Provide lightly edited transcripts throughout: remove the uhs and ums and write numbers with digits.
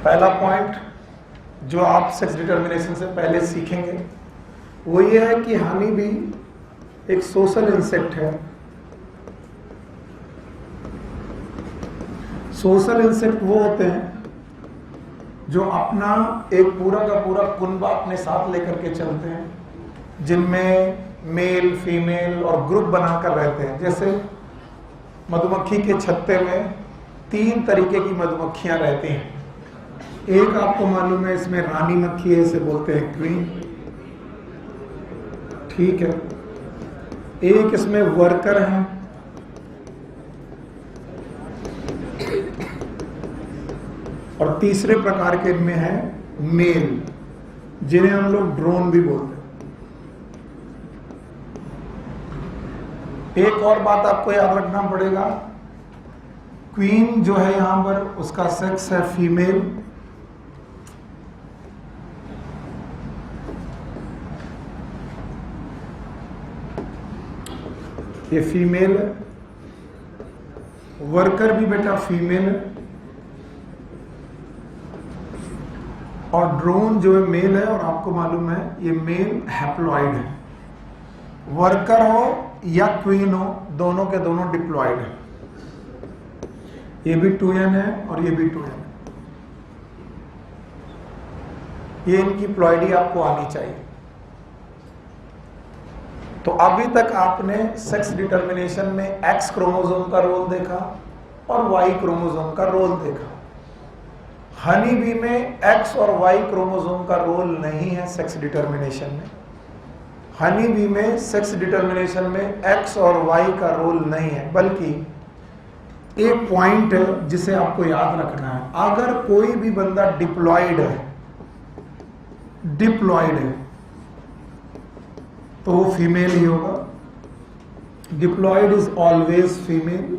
पहला पॉइंट जो आप सेक्स डिटर्मिनेशन से पहले सीखेंगे वो ये है कि हनी भी एक सोशल इंसेक्ट है। सोशल इंसेक्ट वो होते हैं जो अपना एक पूरा का पूरा कुनबा अपने साथ लेकर के चलते हैं, जिनमें मेल फीमेल और ग्रुप बनाकर रहते हैं। जैसे मधुमक्खी के छत्ते में 3 तरीके की मधुमक्खियां रहती हैं। एक आपको मालूम है, इसमें रानी मक्खी है, इसे बोलते हैं क्वीन, ठीक है। एक इसमें वर्कर है, और तीसरे प्रकार के इनमें है मेल, जिन्हें हम लोग ड्रोन भी बोलते हैं। एक और बात आपको याद रखना पड़ेगा, क्वीन जो है यहां पर उसका सेक्स है फीमेल, ये फीमेल है। वर्कर भी बेटा फीमेल है, और ड्रोन जो है मेल है, और आपको मालूम है ये मेल हैप्लॉइड है। वर्कर हो या क्वीन हो, दोनों के दोनों डिप्लॉइड है। ये भी 2n है और ये भी 2n है। ये इनकी प्लॉइडी आपको आनी चाहिए। तो अभी तक आपने सेक्स डिटर्मिनेशन में एक्स क्रोमोसोम का रोल देखा और वाई क्रोमोसोम का रोल देखा। हनी बी में एक्स और वाई क्रोमोसोम का रोल नहीं है सेक्स डिटर्मिनेशन में। हनी बी में सेक्स डिटर्मिनेशन में एक्स और वाई का रोल नहीं है, बल्कि एक पॉइंट है जिसे आपको याद रखना है। अगर कोई भी बंदा डिप्लॉइड है तो वो फीमेल ही होगा। Diploid is always female.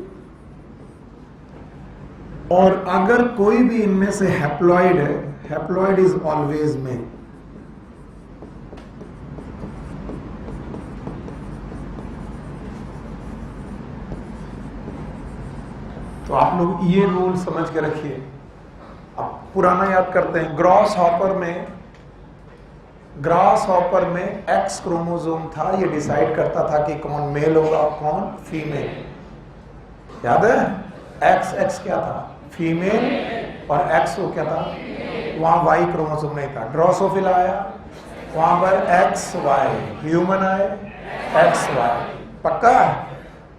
और अगर कोई भी इनमें से हैप्लॉइड है, हैप्लॉइड इज ऑलवेज मेल। तो आप लोग ये रूल समझ के रखिए। अब पुराना याद करते हैं। ग्रास हॉपर में एक्स क्रोमोसोम था, ये डिसाइड करता था कि कौन मेल होगा और कौन फीमेल। याद है? एक्स क्या था? फीमेल, और एक्स वो क्या था? वहां वाई क्रोमोसोम नहीं था। ड्रोसोफिला आया, वहां पर एक्स वाई। ह्यूमन आए, एक्स वाई। पक्का?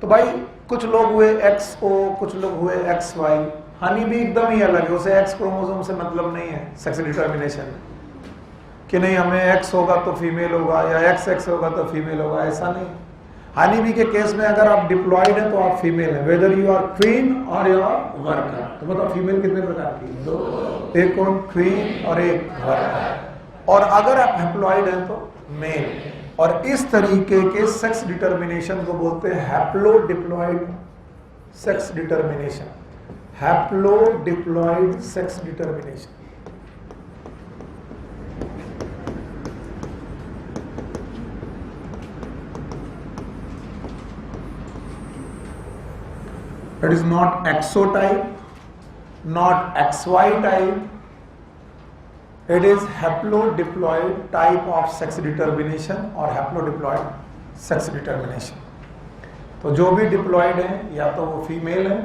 तो भाई कुछ लोग हुए एक्स ओ, कुछ लोग हुए एक्स वाई। हनी भी एकदम ही अलग है, उसे एक्स क्रोमोसोम से मतलब नहीं है सेक्स डिटर्मिनेशन कि नहीं हमें एक्स होगा तो फीमेल होगा या एक्स होगा तो फीमेल होगा, ऐसा नहीं। हनी बी के केस में अगर आप डिप्लॉइड हैं तो आप फीमेल हैं, वेदर यू आर क्वीन और यू आर वर्कर। तो बताओ फीमेल कितने प्रकार की? 2। एक कौन? क्वीन और एक वर्कर। और अगर आप हैप्लॉइड हैं तो मेल। और इस तरीके के सेक्स डिटर्मिनेशन को बोलते हैं haplodiploid sex determination. Haplodiploid sex determination. It is not exotype, not XY type. It is haplodiploid type of sex determination or haplodiploid sex determination. तो जो भी डिप्लॉइड है या तो वो फीमेल है,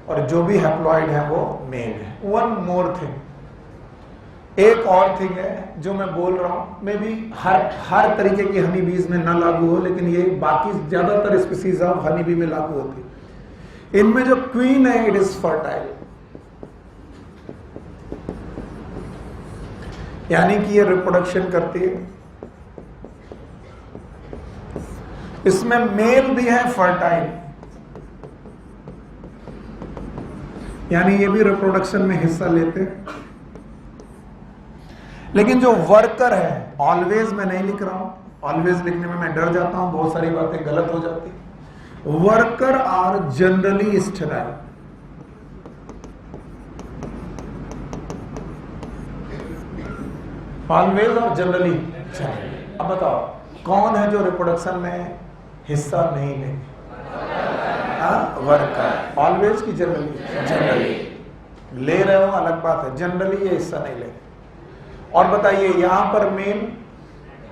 और जो भी हैप्लॉइड है वो मेल है। वन मोर थिंग, एक और थिंग है जो मैं बोल रहा हूं, मे बी हर तरीके की हनी बीज में ना लागू हो, लेकिन ये बाकी ज्यादातर स्पीसीज ऑफ हनी बी में लागू होती है। इनमें जो क्वीन है इट इज फर्टाइल, यानी कि ये रिप्रोडक्शन करती है। इसमें मेल भी है फर्टाइल, यानी ये भी रिप्रोडक्शन में हिस्सा लेते हैं। लेकिन जो वर्कर है, ऑलवेज मैं नहीं लिख रहा हूं, ऑलवेज लिखने में मैं डर जाता हूं, बहुत सारी बातें गलत हो जाती। Worker are generally sterile. Always और जनरली। अब बताओ कौन है जो रिप्रोडक्शन में हिस्सा नहीं लेंगे? वर्कर। ऑलवेज की जनरली? जनरली। ले रहे हो अलग बात है, जनरली ये हिस्सा नहीं ले। और बताइए यहां पर मेल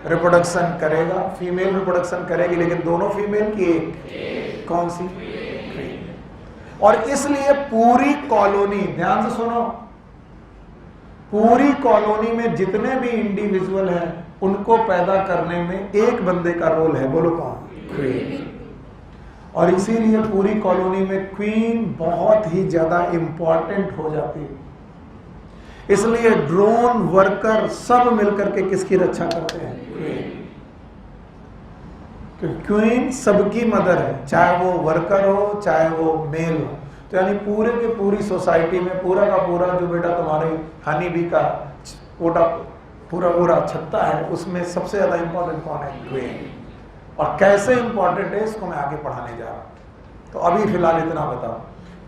रिप्रोडक्शन करेगा, फीमेल रिप्रोडक्शन करेगी, लेकिन दोनों फीमेल की एक, कौन सी? और इसलिए पूरी कॉलोनी, ध्यान से सुनो, पूरी कॉलोनी में जितने भी इंडिविजुअल हैं उनको पैदा करने में एक बंदे का रोल है, बोलो कौन? क्वीन। और इसीलिए पूरी कॉलोनी में क्वीन बहुत ही ज्यादा इंपॉर्टेंट हो जाती है। इसलिए ड्रोन, वर्कर सब मिलकर के किसकी रक्षा करते हैं? क्वीन। क्वीन सबकी मदर है, चाहे वो वर्कर हो चाहे वो मेल हो। तो यानी पूरे के पूरी सोसाइटी में पूरा का पूरा जो बेटा तुम्हारे हनी बी का पूरा छत्ता है, उसमें सबसे ज्यादा इंपॉर्टेंट कौन है? क्वीन। और कैसे इंपॉर्टेंट है इसको मैं आगे पढ़ाने जा रहा हूं। तो अभी फिलहाल इतना बताओ,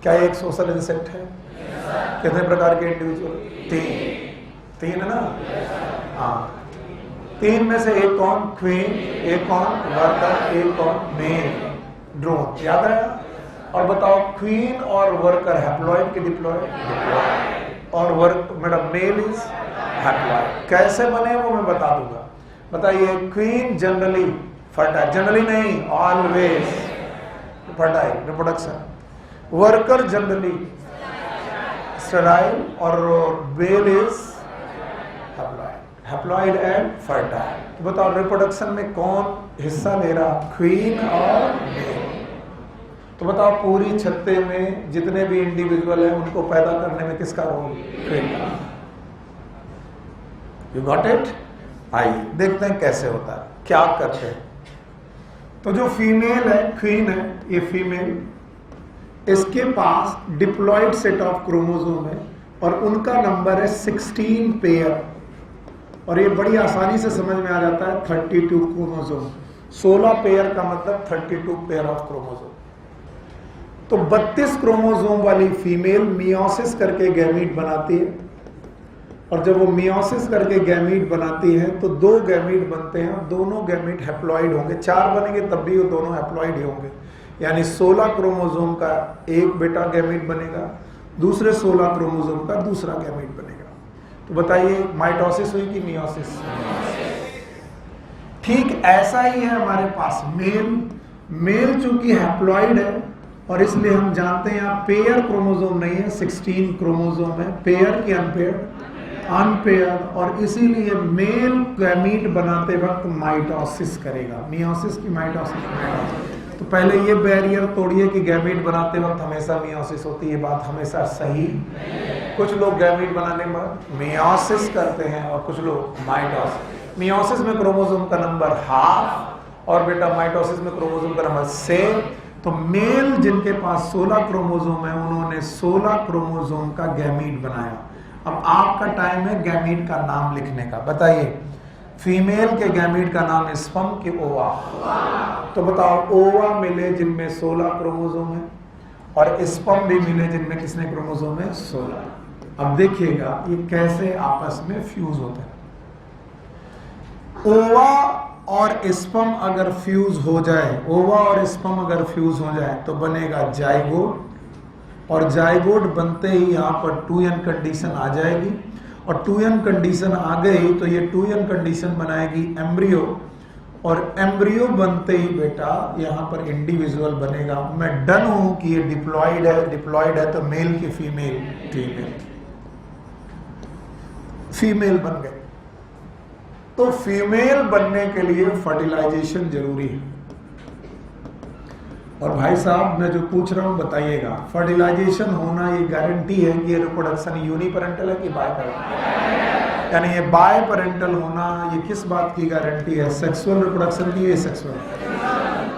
क्या एक सोशल इंसेक्ट है? कितने प्रकार के इंडिविजुअल? तीन है ना? हाँ, तीन में से एक कौन? क्वीन, एक कौन? वर्कर, एक कौन? Male, drone. याद है? और बताओ क्वीन और वर्कर हैप्लॉइड के डिप्लॉइड? और वर्क मेरा मेल इज हैप्लॉइड। कैसे बने वो मैं बता दूंगा। बताइए, क्वीन जनरली फर्टाइल, जनरली नहीं always fertile reproduction, worker generally sterile, और male is haploid and fertile. तो बताओ रिप्रोडक्शन में कौन हिस्सा ले रहा? क्वीन और मेल। तो बताओ पूरी छत्ते में जितने भी इंडिविजुअल हैं उनको पैदा करने में किसका रोल? क्वीन का। You got it? आइए देखते हैं कैसे होता है, क्या करते हैं। तो जो फीमेल है, क्वीन है, ये फीमेल, इसके पास डिप्लॉइड सेट ऑफ क्रोमोसोम है और उनका नंबर है 16 पेयर। और ये बड़ी आसानी से समझ में आ जाता है, 32 क्रोमोसोम। 16 पेयर का मतलब 32 पेयर ऑफ क्रोमोसोम। तो 32 क्रोमोसोम वाली फीमेल मियोसिस करके गैमीट बनाती है, और जब वो मियोसिस करके गैमीट बनाती है तो 2 गैमीट बनते हैं, दोनों गैमीट हैप्लॉइड होंगे। 4 बनेंगे तब भी वो दोनों हैप्लॉइड ही होंगे, यानी 16 क्रोमोसोम का एक बेटा गैमीट बनेगा, दूसरे 16 क्रोमोसोम का दूसरा गैमीट बनेगा। तो बताइए माइटोसिस हुई कि मियोसिस? ठीक ऐसा ही है हमारे पास मेल चूंकि हैप्लॉइड है और इसलिए हम जानते हैं यहाँ पेयर क्रोमोसोम नहीं है, 16 क्रोमोसोम है। पेयर की अनपेयर, और इसीलिए मेल गैमीट बनाते वक्त माइटोसिस करेगा, मियोसिस की माइटोसिस। तो पहले ये बैरियर तोड़िए कि गैमीट बनाते वक्त हमेशा मियोसिस होती है, बात हमेशा सही। कुछ लोग गैमीट बनाने में मियोसिस करते हैं और कुछ लोग माइटोसिस। मियोसिस में क्रोमोसोम का नंबर हाफ और बेटा माइटोसिस में क्रोमोसोम का नंबर सेम। तो मेल जिनके पास 16 क्रोमोसोम है उन्होंने 16 क्रोमोसोम का गैमीट बनाया। अब आपका टाइम है गैमीट का नाम लिखने का। बताइए फीमेल के गैमीट का नाम है स्पर्म कि ओवा? तो बताओ ओवा मिले जिनमें 16 क्रोमोसोम है और स्पर्म भी मिले जिनमें कितने क्रोमोसोम है? 16। अब देखिएगा ये कैसे आपस में फ्यूज होते हैं। ओवा और स्पर्म अगर फ्यूज हो जाए, ओवा और स्पर्म अगर फ्यूज हो जाए तो बनेगा जाइगोट, और जाइगोट बनते ही यहाँ पर 2n कंडीशन आ जाएगी, और 2n कंडीशन आ गई तो ये 2n कंडीशन बनाएगी एम्ब्रियो, और एम्ब्रियो बनते ही बेटा यहाँ पर इंडिविजुअल बनेगा। मैं डन हूं कि ये डिप्लॉइड है तो मेल की फीमेल फीमेल बन गए। तो फीमेल बनने के लिए फर्टिलाइजेशन जरूरी है। और भाई साहब मैं जो पूछ रहा हूं बताइएगा, फर्टिलाइजेशन होना ये गारंटी है कि ये रिप्रोडक्शन यूनिपेरेंटल है कि बायपेरेंटल? यानी ये बायपेरेंटल होना ये किस बात की गारंटी है? सेक्सुअल रिप्रोडक्शन की। ये सेक्सुअल,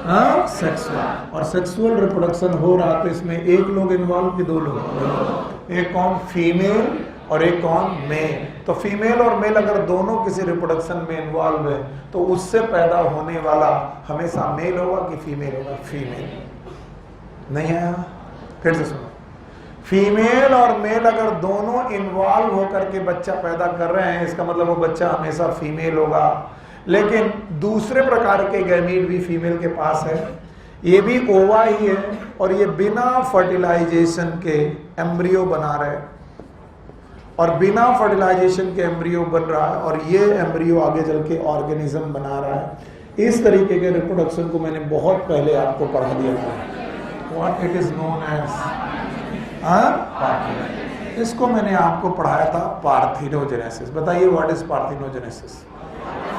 हाँ सेक्सुअल। और सेक्सुअल रिप्रोडक्शन हो रहा तो इसमें एक लोग इन्वॉल्व कि 2 लोग? एक कौन? फीमेल और एक कौन? मेल। तो फीमेल और मेल अगर दोनों किसी रिप्रोडक्शन में इन्वॉल्व है तो उससे पैदा होने वाला हमेशा मेल होगा कि फीमेल होगा? फीमेल। नहीं आया? फिर से सुनो, फीमेल और मेल अगर दोनों इन्वॉल्व होकर के बच्चा पैदा कर रहे हैं इसका मतलब वो बच्चा हमेशा फीमेल होगा। लेकिन दूसरे प्रकार के गैमीट भी फीमेल के पास है, ये भी ओवा ही है, और ये बिना फर्टिलाइजेशन के एम्ब्रियो बना रहे, और बिना फर्टिलाइजेशन के एम्ब्रियो बन रहा है और ये एम्ब्रियो आगे चल के ऑर्गेनिज्म बना रहा है। इस तरीके के रिप्रोडक्शन को मैंने बहुत पहले आपको पढ़ा दिया था। What it is known as इसको मैंने आपको पढ़ाया था पार्थिनोजेनेसिस। बताइए what is parthenogenesis?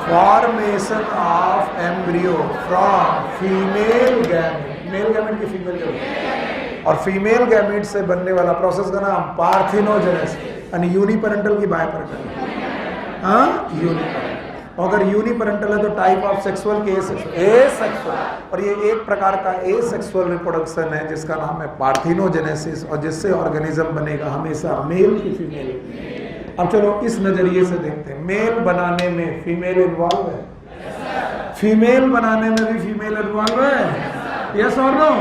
Formation of embryo from female gamete, male gamete की फीमेल गैमेट, और फीमेल गैमेट से बनने वाला प्रोसेस का नाम पार्थिनोजेनेसिस। यानी यूनिपेरेंटल की बायपेरेंटल? यूनिपेरेंटल। अगर यूनिपेरेंटल है तो टाइप ऑफ सेक्सुअल के एसेक्सुअल, और ये एक प्रकार का एसेक्सुअल रिप्रोडक्शन है जिसका नाम है पार्थिनोजेनेसिस, और जिससे ऑर्गेनिज्म बनेगा हमेशा मेल की फीमेल। अब चलो इस नजरिए से देखते हैं, मेल बनाने में फीमेल इन्वॉल्व है, फीमेल बनाने में भी फीमेल इन्वॉल्व है, यस और नो?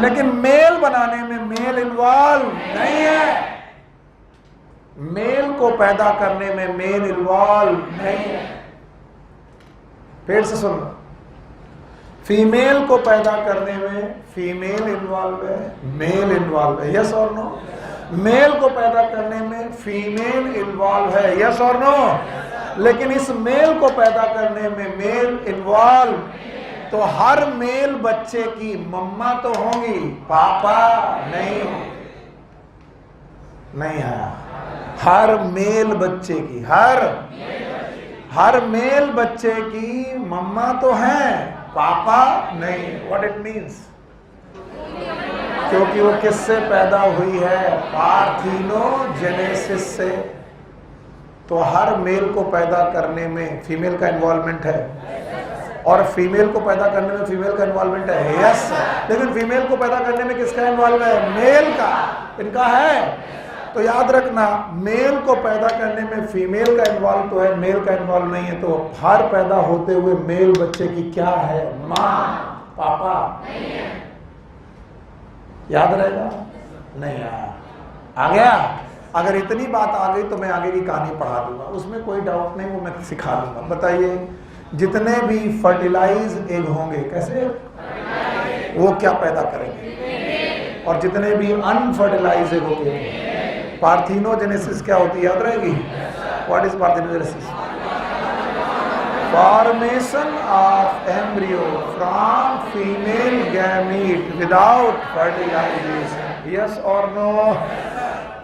लेकिन मेल बनाने में मेल इन्वॉल्व नहीं है। मेल को पैदा करने में मेल इन्वॉल्व नहीं है। फिर से सुन लो, फीमेल को पैदा करने में फीमेल इन्वॉल्व है, मेल इन्वॉल्व है, यस और नो? मेल को पैदा करने में फीमेल इन्वॉल्व है, यस और नो? लेकिन इस मेल को पैदा करने में मेल इन्वॉल्व, तो हर मेल बच्चे की मम्मा तो होंगी, पापा नहीं आया। हर मेल बच्चे की, हर मेल बच्चे की मम्मा तो है, पापा नहीं। What it means? क्योंकि वो किससे पैदा हुई है? पार्थिनोजेनेसिस से। तो हर मेल को पैदा करने में फीमेल का इन्वॉल्वमेंट है, और फीमेल को पैदा करने में फीमेल का इन्वॉल्वमेंट है, यस। लेकिन फीमेल को पैदा करने में किसका इन्वॉल्व है? मेल का। इनका है। तो याद रखना, मेल को पैदा करने में फीमेल का इन्वॉल्व तो है, मेल का इन्वॉल्व नहीं है। तो हर पैदा होते हुए मेल बच्चे की क्या है? माँ, पापा नहीं है। याद रहेगा? नहीं आया? आ गया? अगर इतनी बात आ गई तो मैं आगे की कहानी पढ़ा दूंगा, उसमें कोई डाउट नहीं, वो मैं सिखा दूंगा। बताइए, जितने भी फर्टिलाइज एग होंगे, कैसे वो क्या पैदा करेंगे, और जितने भी अनफर्टिलाइज एग होंगे, पार्थिनोजेनेसिस क्या होती है? याद रहेगी? What is parthenogenesis? Formation of embryo from female gamete without fertilization, yes और no?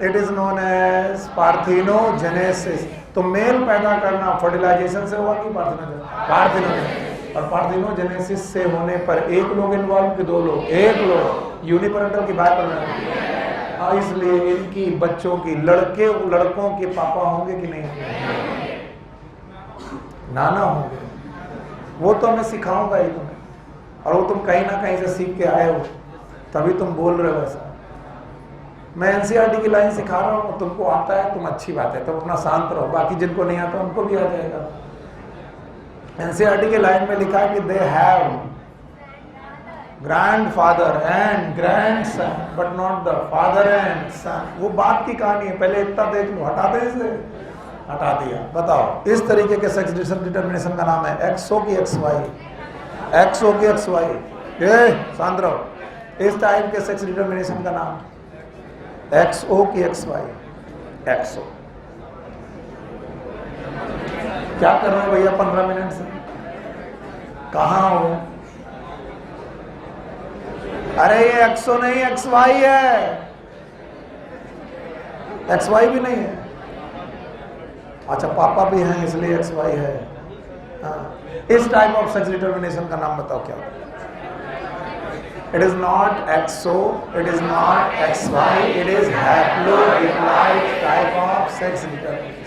It is known as parthenogenesis. तो मेल पैदा करना फर्टिलाइजेशन से हुआ कि पार्थिनोजेनेसिस? और पार्थिनोजेनेसिस से होने पर एक लोग इन्वॉल्व कि दो लोग? एक लोग। यूनिपेरेंटल की बायपेरेंटल? इसलिए इनकी बच्चों की लड़कों के पापा होंगे कि नहीं होंगे? नाना होंगे। वो तो मैं सिखाऊंगा ही तुम्हें, और वो तुम कहीं ना कहीं से सीख के आए हो, तभी तुम बोल रहे हो ऐसा। मैं एनसीईआरटी की लाइन सिखा रहा हूँ, तुमको आता है, तुम अच्छी बात है, तुम अपना शांत रहो। बाकी जिनको नहीं आता उनको भी आ जाएगा। एनसीईआरटी के लाइन में लिखा है कि they have grandfather and grandson but not the father and son. वो बात की कहानी है, पहले इतना देख लो। हटा दे इसे, हटा दिया। बताओ, इस तरीके के सेक्स डिटर्मिनेशन का नाम है एक्सओ की एक्स वाई, एक्सओ की एक्स वाई। शांत रहो। इस टाइप के सेक्स डिटर्मिनेशन का नाम एक्सओ की एक्स वाई, एक्सओ। क्या कर रहे हो भैया 15 मिनट से? कहाँ हो? अरे ये एक्सओ नहीं, एक्स वाई है। एक्स वाई भी नहीं है? अच्छा, पापा भी हैं इसलिए एक्स वाई है। हाँ। इस टाइप ऑफ सेक्स डिटर्मिनेशन का नाम बताओ क्या? It is not XO, it is not X Y, it is haplodiploid type of sex determination.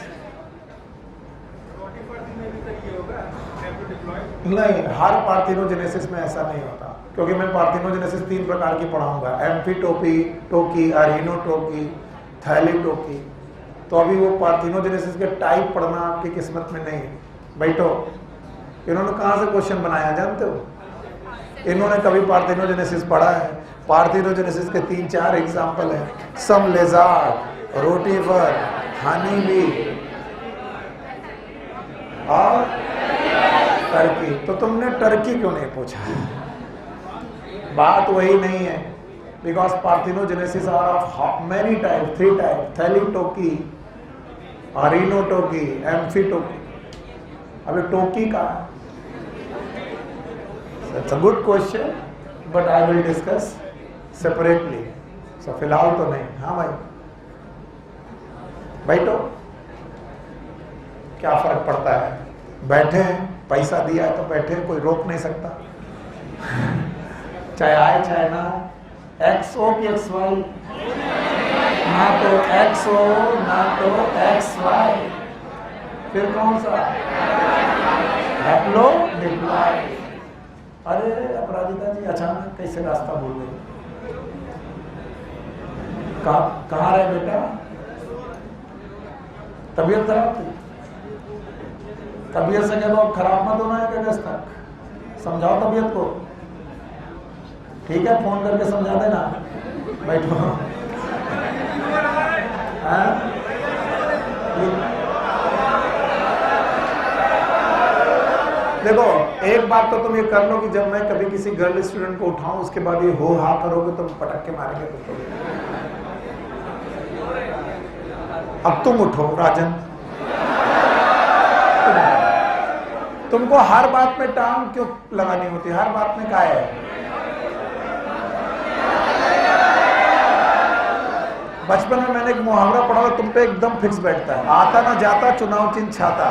नहीं, हर पार्थिनोजेनेसिस में ऐसा नहीं होता, क्योंकि मैं पार्थिनोजेनेसिस 3 प्रकार की पढ़ाऊंगा, एम्फीटोपी, टोकी, अरिनोटोकी, थैलीटोकी। तो अभी वो पार्थिनोजेनेसिस के टाइप पढ़ना आपकी किस्मत में नहीं है। बैठो, इन्होंने कहाँ से क्वेश्चन बनाया जानते हो? इन्होंने कभी पार्थिनोजेनेसिस पढ़ा है? पार्थिनोजेनेसिस के 3-4 एग्जाम्पल हैं। सम लेजार्ड, रोटीफर, हनी बी और टर्की। तो तुमने टर्की क्यों नहीं पूछा? बात वही नहीं है, because parthenogenesis are of many type, 3 type, thelytoky, arrhenotoky, amphitoky. अबे टोकी का it's a good question but I will discuss separately. So फिलहाल तो नहीं। हाँ भाई बैठो, क्या फर्क पड़ता है, बैठे हैं, पैसा दिया है तो बैठे, कोई रोक नहीं सकता। चाहे आए चाहे ना, एक्स हो कि एक्स वाई, ना तो एक्स हो ना तो एक्स वाई, फिर कौन सा हैप्लो डिप्लॉइड। अरे अपराजिता जी अचानक कैसे रास्ता भूल गई? कहाँ रहे बेटा? तबीयत खराब थी? तबीयत से कह दो खराब मत होना है अगस्त तक, समझाओ तबीयत को, ठीक है? फोन करके समझा देना। बैठो। देखो एक बात तो तुम ये कर लो कि जब मैं कभी किसी गर्ल स्टूडेंट को उठाऊं उसके बाद ये हो हा करोगे तो पटक के मारेंगे तुमको। अब तुम उठो राजन। तुमको हर बात में टांग क्यों लगानी होती है? हर बात में क्या है? बचपन में मैंने एक मुहावरा पढ़ा, तुम पे एकदम फिक्स बैठता है, आता ना जाता चुनाव चिन्ह छाता।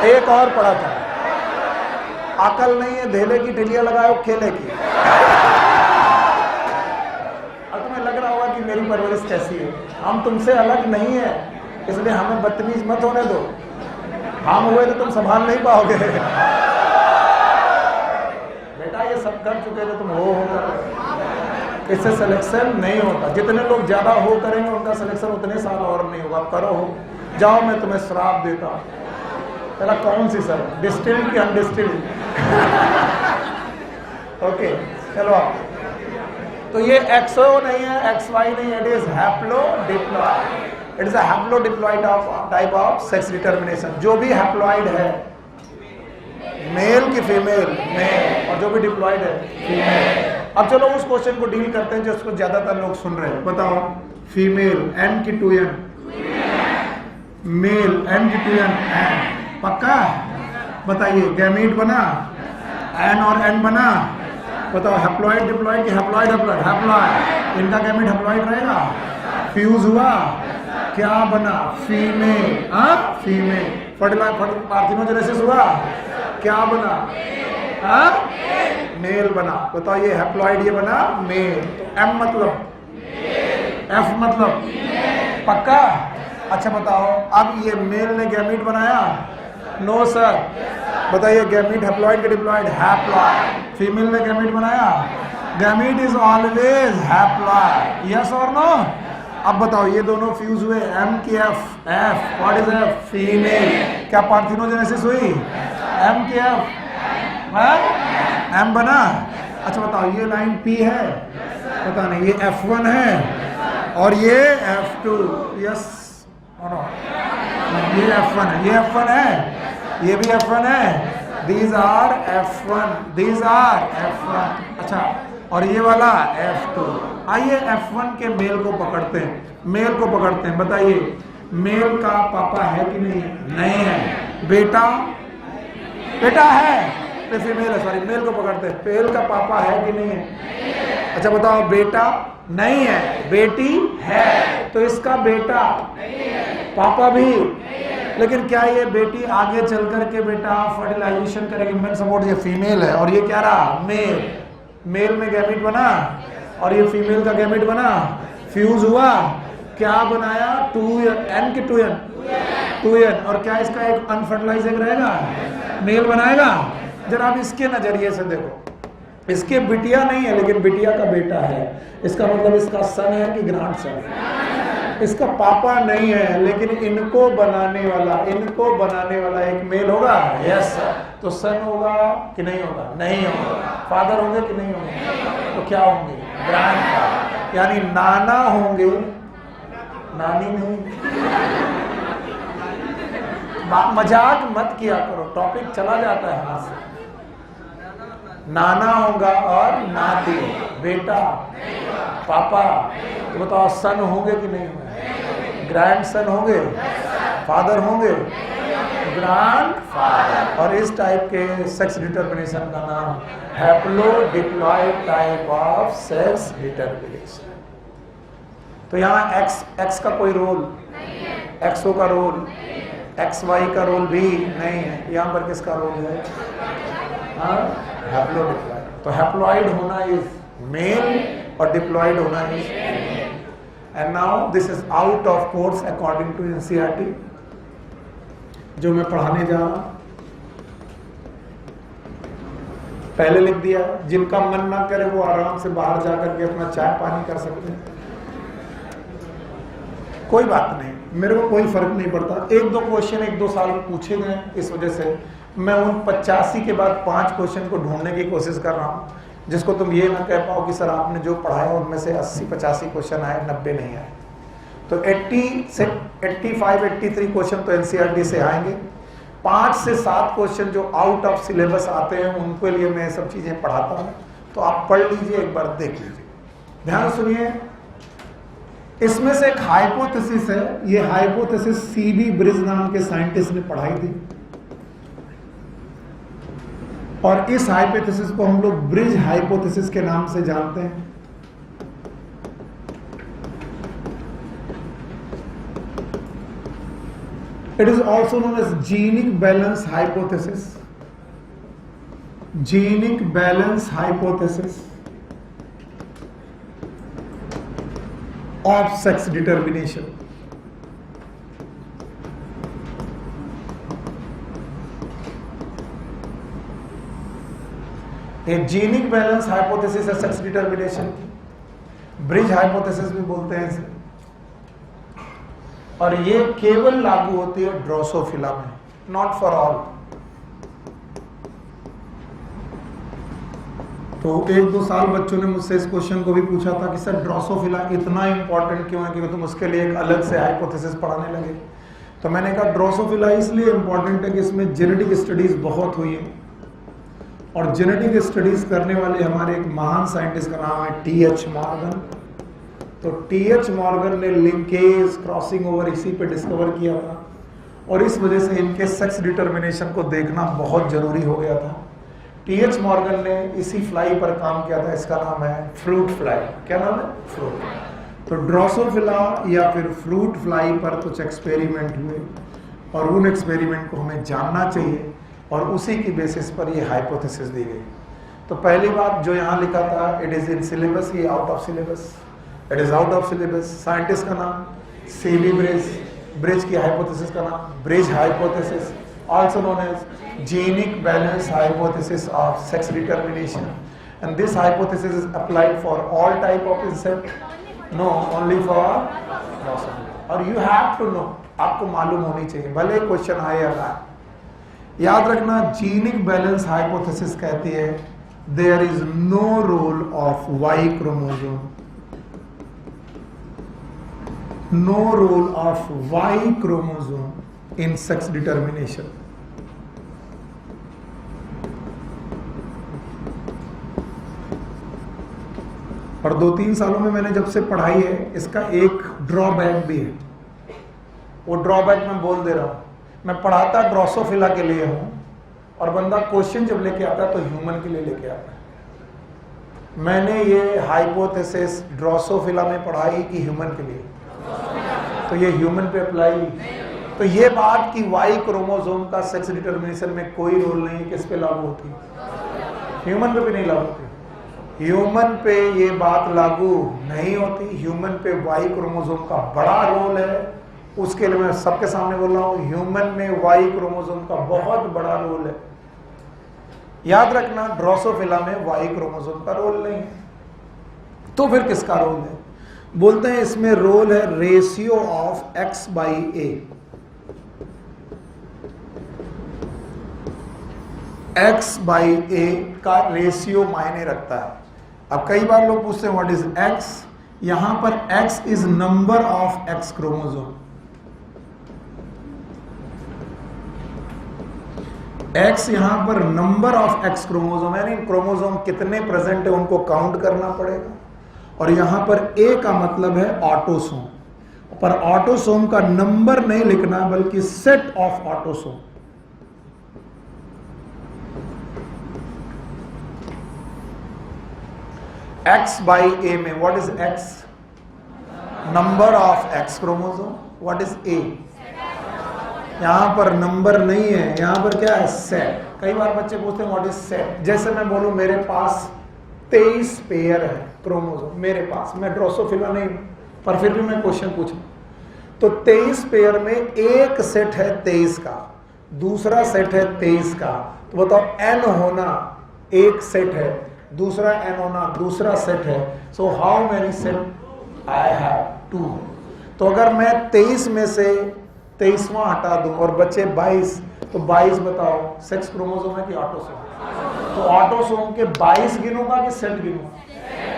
एक और पढ़ा था, अकल नहीं है धेले की ढिलिया लगाओ खेले की। अब तुम्हें लग रहा होगा कि मेरी परवरिश कैसी है। हम तुमसे अलग नहीं है, इसलिए हमें बदतमीज मत होने दो। हम हुए तो तुम संभाल नहीं पाओगे। बेटा ये सब कर चुके थे, तुम हो कर, इससे सिलेक्शन नहीं होता। जितने लोग ज्यादा हो करेंगे उनका सिलेक्शन उतने साल और नहीं होगा। करो हो, जाओ मैं तुम्हें श्राप देता हूं। पहला कौन सी सर, डिस्टिल्ड की अनडिस्टिल्ड? ओके चलो आप। तो ये एक्सओ नहीं है, एक्स वाई नहीं है, it is haplodiploid. It is a haplodiploid of type of sex determination. जो भी हैप्लॉइड है, मेल की फीमेल, मेल, और जो भी डिप्लॉइड है फीमेल। अब चलो उस क्वेश्चन को डील करते हैं जिसको ज्यादातर लोग सुन रहे हैं। बताओ, फीमेल एन की टू एन, मेल एन की टू एन, एन पक्का? बताइए गैमीट बना, एन और एन बना। बताओ हैप्लॉइड डिप्लॉइड की हैप्लॉइड हैप्लॉइड हैप्लॉइड, इनका गैमीट हैप्लॉइड रहेगा। फ्यूज हुआ, क्या बना? फीमेल। हाँ फीमेल। पार्थिनोजेनेसिस हुआ, क्या बना? हाँ मेल बना। बताओ ये हैप्लॉइड ये बना मेल। तो एम मतलब, एफ मतलब पक्का? अच्छा बताओ, अब ये मेल ने गैमीट बनाया? No sir. बताइए गैमीट हैप्लॉइड के डिप्लॉइड? हैप्लॉइड। फीमेल ने गैमीट बनाया? Gamete is always haploid. Yes और नो? अब बताओ ये दोनों फ्यूज हुए, एम की F, F what is F? Female. क्या पार्थिनोजेनेसिस हुई? एम की एफ, एम बना। अच्छा बताओ ये लाइन पी है? पता नहीं, ये F1 है और ये F2। यस और नो? ये F1 है, ये F1 है, ये भी F1 है। These are F1, these are F1। अच्छा और ये वाला F2। आइए F1 के मेल को पकड़ते हैं, मेल को पकड़ते हैं। बताइए मेल का पापा है कि नहीं है? नहीं है। बेटा, बेटा है, फीमेल है, सॉरी मेल को पकड़ते हैं। मेल का पापा है कि नहीं है? अच्छा बताओ बेटा नहीं है, बेटी है, तो इसका बेटा पापा भी। लेकिन क्या ये बेटी आगे चल करके बेटा फर्टिलाइजेशन करेगी? मेन सपोर्ट, ये फीमेल है और ये क्या रहा? मेल। मेल में गैमीट बना और ये फीमेल का गैमीट बना, फ्यूज हुआ, क्या बनाया? 2n की 2n। और क्या इसका एक अनफर्टिलाइज एग रहेगा? मेल बनाएगा। जरा आप इसके नजरिए से देखो, इसके बिटिया नहीं है लेकिन बिटिया का बेटा है। इसका मतलब इसका सन है कि ग्रैंड सन? इसका पापा नहीं है लेकिन इनको बनाने वाला एक मेल होगा। यस। तो सन होगा कि नहीं होगा? नहीं होगा। फादर होंगे कि नहीं होंगे? तो क्या होंगे? ग्रैंड, यानी नाना होंगे, नानी नहीं। मजाक मत किया करो, टॉपिक चला जाता है हाथ से। नाना होगा और नाती होगा। बेटा, पापा। तो बताओ सन होंगे कि नहीं होंगे? ग्रैंड सन होंगे, फादर होंगे, ग्रैंड फादर। और इस टाइप के सेक्स डिटर्मिनेशन का नाम हैप्लोडिप्लॉइड टाइप ऑफ सेक्स डिटर्मिनेशन। तो यहाँ एक्स का कोई रोल, एक्सओ का रोल, एक्स वाई का रोल भी नहीं है। यहाँ पर किसका रोल है? हैप्लोडिप्लॉइड। तो हैप्लॉइड होना इज मेल और डिप्लॉइड होना is female. And now this is out of course according to NCERT जो मैं पढ़ाने जा रहा हूं। पहले लिख दिया, जिनका मन ना करे वो आराम से बाहर जाकर के अपना चाय पानी कर सकते हैं, कोई बात नहीं, मेरे को कोई फर्क नहीं पड़ता। एक दो क्वेश्चन 1-2 साल में पूछे गए, इस वजह से मैं उन 85 के बाद 5 क्वेश्चन को ढूंढने की कोशिश कर रहा हूँ, जिसको तुम ये ना कह पाओ कि सर आपने जो पढ़ाया उनमें से 80-85 क्वेश्चन आए, 90 नहीं आए। तो 80 से 85-83 क्वेश्चन तो एनसीईआरटी से आएंगे। 5 से 7 क्वेश्चन जो आउट ऑफ सिलेबस आते हैं उनके लिए मैं सब चीजें पढ़ाता हूँ, तो आप पढ़ लीजिए, एक बार देख लीजिए, ध्यान सुनिए। इसमें से एक हाइपोथेसिस है, ये हाइपोथेसिस सीबी ब्रिज नाम के साइंटिस्ट ने पढ़ाई थी, और इस हाइपोथेसिस को हम लोग ब्रिज हाइपोथेसिस के नाम से जानते हैं। It is also known as genic balance hypothesis. Genic balance hypothesis of sex determination. एक जीनिक बैलेंस हाइपोथेसिस है सेक्स डिटर्मिनेशन की, ब्रिज हाइपोथेसिस भी बोलते हैं इसे, और ये केवल लागू होती है ड्रोसोफिला में, नॉट फॉर ऑल। तो 1-2 साल बच्चों ने मुझसे इस क्वेश्चन को भी पूछा था कि सर ड्रोसोफिला इतना इंपॉर्टेंट क्यों है कि तुम उसके लिए एक अलग से हाइपोथेसिस पढ़ाने लगे। तो मैंने कहा ड्रोसोफिला इसलिए इंपॉर्टेंट है कि इसमें जेनेटिक स्टडीज बहुत हुई है, और जेनेटिक स्टडीज करने वाले हमारे एक महान साइंटिस्ट का नाम है टी.एच. मॉर्गन। तो टी.एच. मॉर्गन ने लिंकेज, क्रॉसिंग ओवर इसी पे डिस्कवर किया था, और इस वजह से इनके सेक्स डिटर्मिनेशन को देखना बहुत जरूरी हो गया था। टी.एच. मॉर्गन ने इसी फ्लाई पर काम किया था, इसका नाम है फ्रूट फ्लाई। क्या नाम है? फ्रूट। तो ड्रोसोफिला या फिर फ्रूट फ्लाई पर कुछ एक्सपेरिमेंट हुए, और उन एक्सपेरिमेंट को हमें जानना चाहिए, और उसी की बेसिस पर ये हाइपोथेसिस दी गई। तो पहली बात जो यहाँ लिखा था, इट इज इन सिलेबस, ये out of syllabus, it is out of syllabus. Scientist का नाम सीबी ब्रिज, ब्रिज की हाइपोथेसिस का नाम bridge hypothesis, also known as genic balance hypothesis of sex determination, and this hypothesis is applied for all type of insect, no, only for drosophila। और you have to know, आपको मालूम होनी चाहिए, भले question आए या ना। याद रखना, जीनिक बैलेंस हाइपोथेसिस कहती है there is no role of Y chromosome, no role of Y chromosome in sex determination. और 2-3 सालों में मैंने जब से पढ़ाई है, इसका एक ड्रॉबैक भी है, वो ड्रॉबैक मैं बोल दे रहा हूं। मैं पढ़ाता ड्रोसोफिला के लिए हूं, और बंदा क्वेश्चन जब लेके आता है तो ह्यूमन के लिए लेके आता है। मैंने ये हाइपोथेसिस ड्रोसोफिला में पढ़ाई कि ह्यूमन के लिए, तो ये ह्यूमन पे अप्लाई। तो ये बात कि वाई क्रोमोसोम का सेक्स डिटर्मिनेशन में कोई रोल नहीं, किस पे लागू होती? ह्यूमन पे भी नहीं लागू होती। ह्यूमन पे ये बात लागू नहीं होती, ह्यूमन पे वाई क्रोमोसोम का बड़ा रोल है। उसके लिए मैं सबके सामने बोल रहा हूँ, ह्यूमन में वाई क्रोमोसोम का बहुत बड़ा रोल है। याद रखना, ड्रोसोफिला में वाई क्रोमोसोम का रोल नहीं है। तो फिर किसका रोल है? बोलते हैं इसमें रोल है रेशियो ऑफ X/A। X/A का रेशियो मायने रखता है। अब कई बार लोग पूछते हैं व्हाट इज X, यहां पर X is number of X chromosome. X यहाँ पर नंबर ऑफ एक्स क्रोमोसोम है, यानी क्रोमोसोम कितने प्रेजेंट है उनको काउंट करना पड़ेगा। और यहाँ पर ए का मतलब है ऑटोसोम, पर ऑटोसोम का नंबर नहीं लिखना बल्कि set of autosome. X by A में what is X? Number of X chromosome. What is A? यहां पर नंबर नहीं है, यहां पर क्या है? सेट। कई बार बच्चे पूछते हैं व्हाट इज सेट। जैसे मैं बोलूं मेरे पास 23 पेयर है क्रोमोसोम मेरे पास, मैं ड्रोसोफिला नहीं पर फिर भी मैं क्वेश्चन पूछूं तो 23 पेयर में एक सेट है 23 का, दूसरा सेट है 23 का, तो बताओ एन होना एक सेट है, दूसरा एन होना दूसरा सेट है। So how many set I have? 2। तो अगर मैं 23 में से 23वां हटा दूं और बचे 22, तो 22 बताओ सेक्स क्रोमोसोम है कि ऑटोसोम? तो ऑटोसोम के 22 गिनूंगा कि सेट गिनूंगा?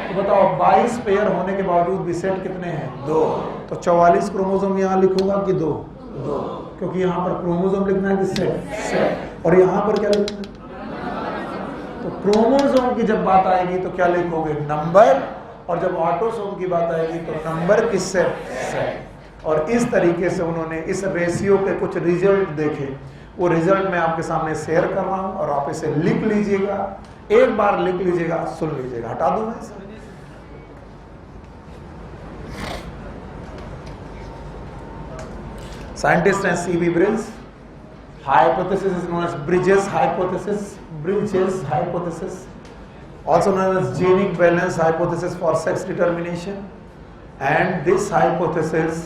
तो बताओ 22 पेयर होने के बावजूद भी सेट कितने हैं? 2। तो 44 क्रोमोसोम यहाँ लिखूंगा कि 2? 2, क्योंकि यहाँ पर क्रोमोसोम लिखना है कि सेट। और यहाँ पर क्या लिखना है? तो क्रोमोसोम की जब बात आएगी तो क्या लिखोगे? नंबर। और जब ऑटोसोम की बात आएगी तो नंबर की सेट। और इस तरीके से उन्होंने इस रेशियो के कुछ रिजल्ट देखे, वो रिजल्ट मैं आपके सामने शेयर कर रहा हूं और आप इसे लिख लीजिएगा, एक बार लिख लीजिएगा, सुन लीजिएगा। हटा दूं मैं इसे? साइंटिस्ट हैं C.V. Bridges. Hypothesis is known as Bridges hypothesis. Bridges hypothesis, also known as genic balance hypothesis for sex determination. And this hypothesis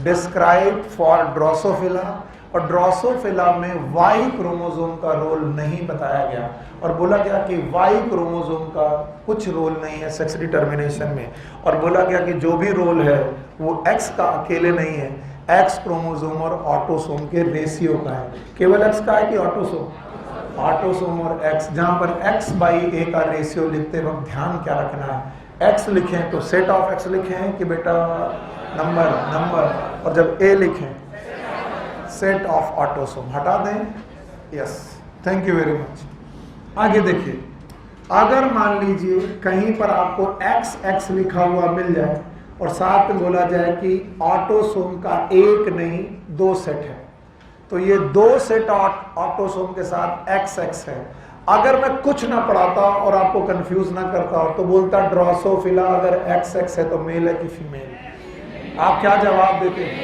described for Drosophila, और ड्रोसोफिला में Y क्रोमोसोम का रोल नहीं बताया गया और बोला गया कि Y क्रोमोसोम का कुछ रोल नहीं है सेक्स डिटर्मिनेशन में, और बोला गया कि जो भी रोल है वो X का अकेले नहीं है, X क्रोमोसोम और ऑटोसोम के रेशियो का है। केवल X का है कि ऑटोसोम? ऑटोसोम और X। जहां पर X बाई A का रेशियो लिखते वक्त ध्यान क्या रखना है? X लिखें तो सेट ऑफ X लिखें कि बेटा नंबर, और जब A लिखें सेट ऑफ ऑटोसोम। हटा दें? Yes, thank you very much. आगे देखिए, अगर मान लीजिए कहीं पर आपको XX लिखा हुआ मिल जाए और साथ में बोला जाए कि ऑटोसोम का एक नहीं 2 सेट है, तो ये 2 सेट ऑटोसोम के साथ XX है। अगर मैं कुछ ना पढ़ाता और आपको कंफ्यूज ना करता तो बोलता ड्रोसोफिला अगर XX है तो मेल है कि फीमेल? आप क्या जवाब देते हैं?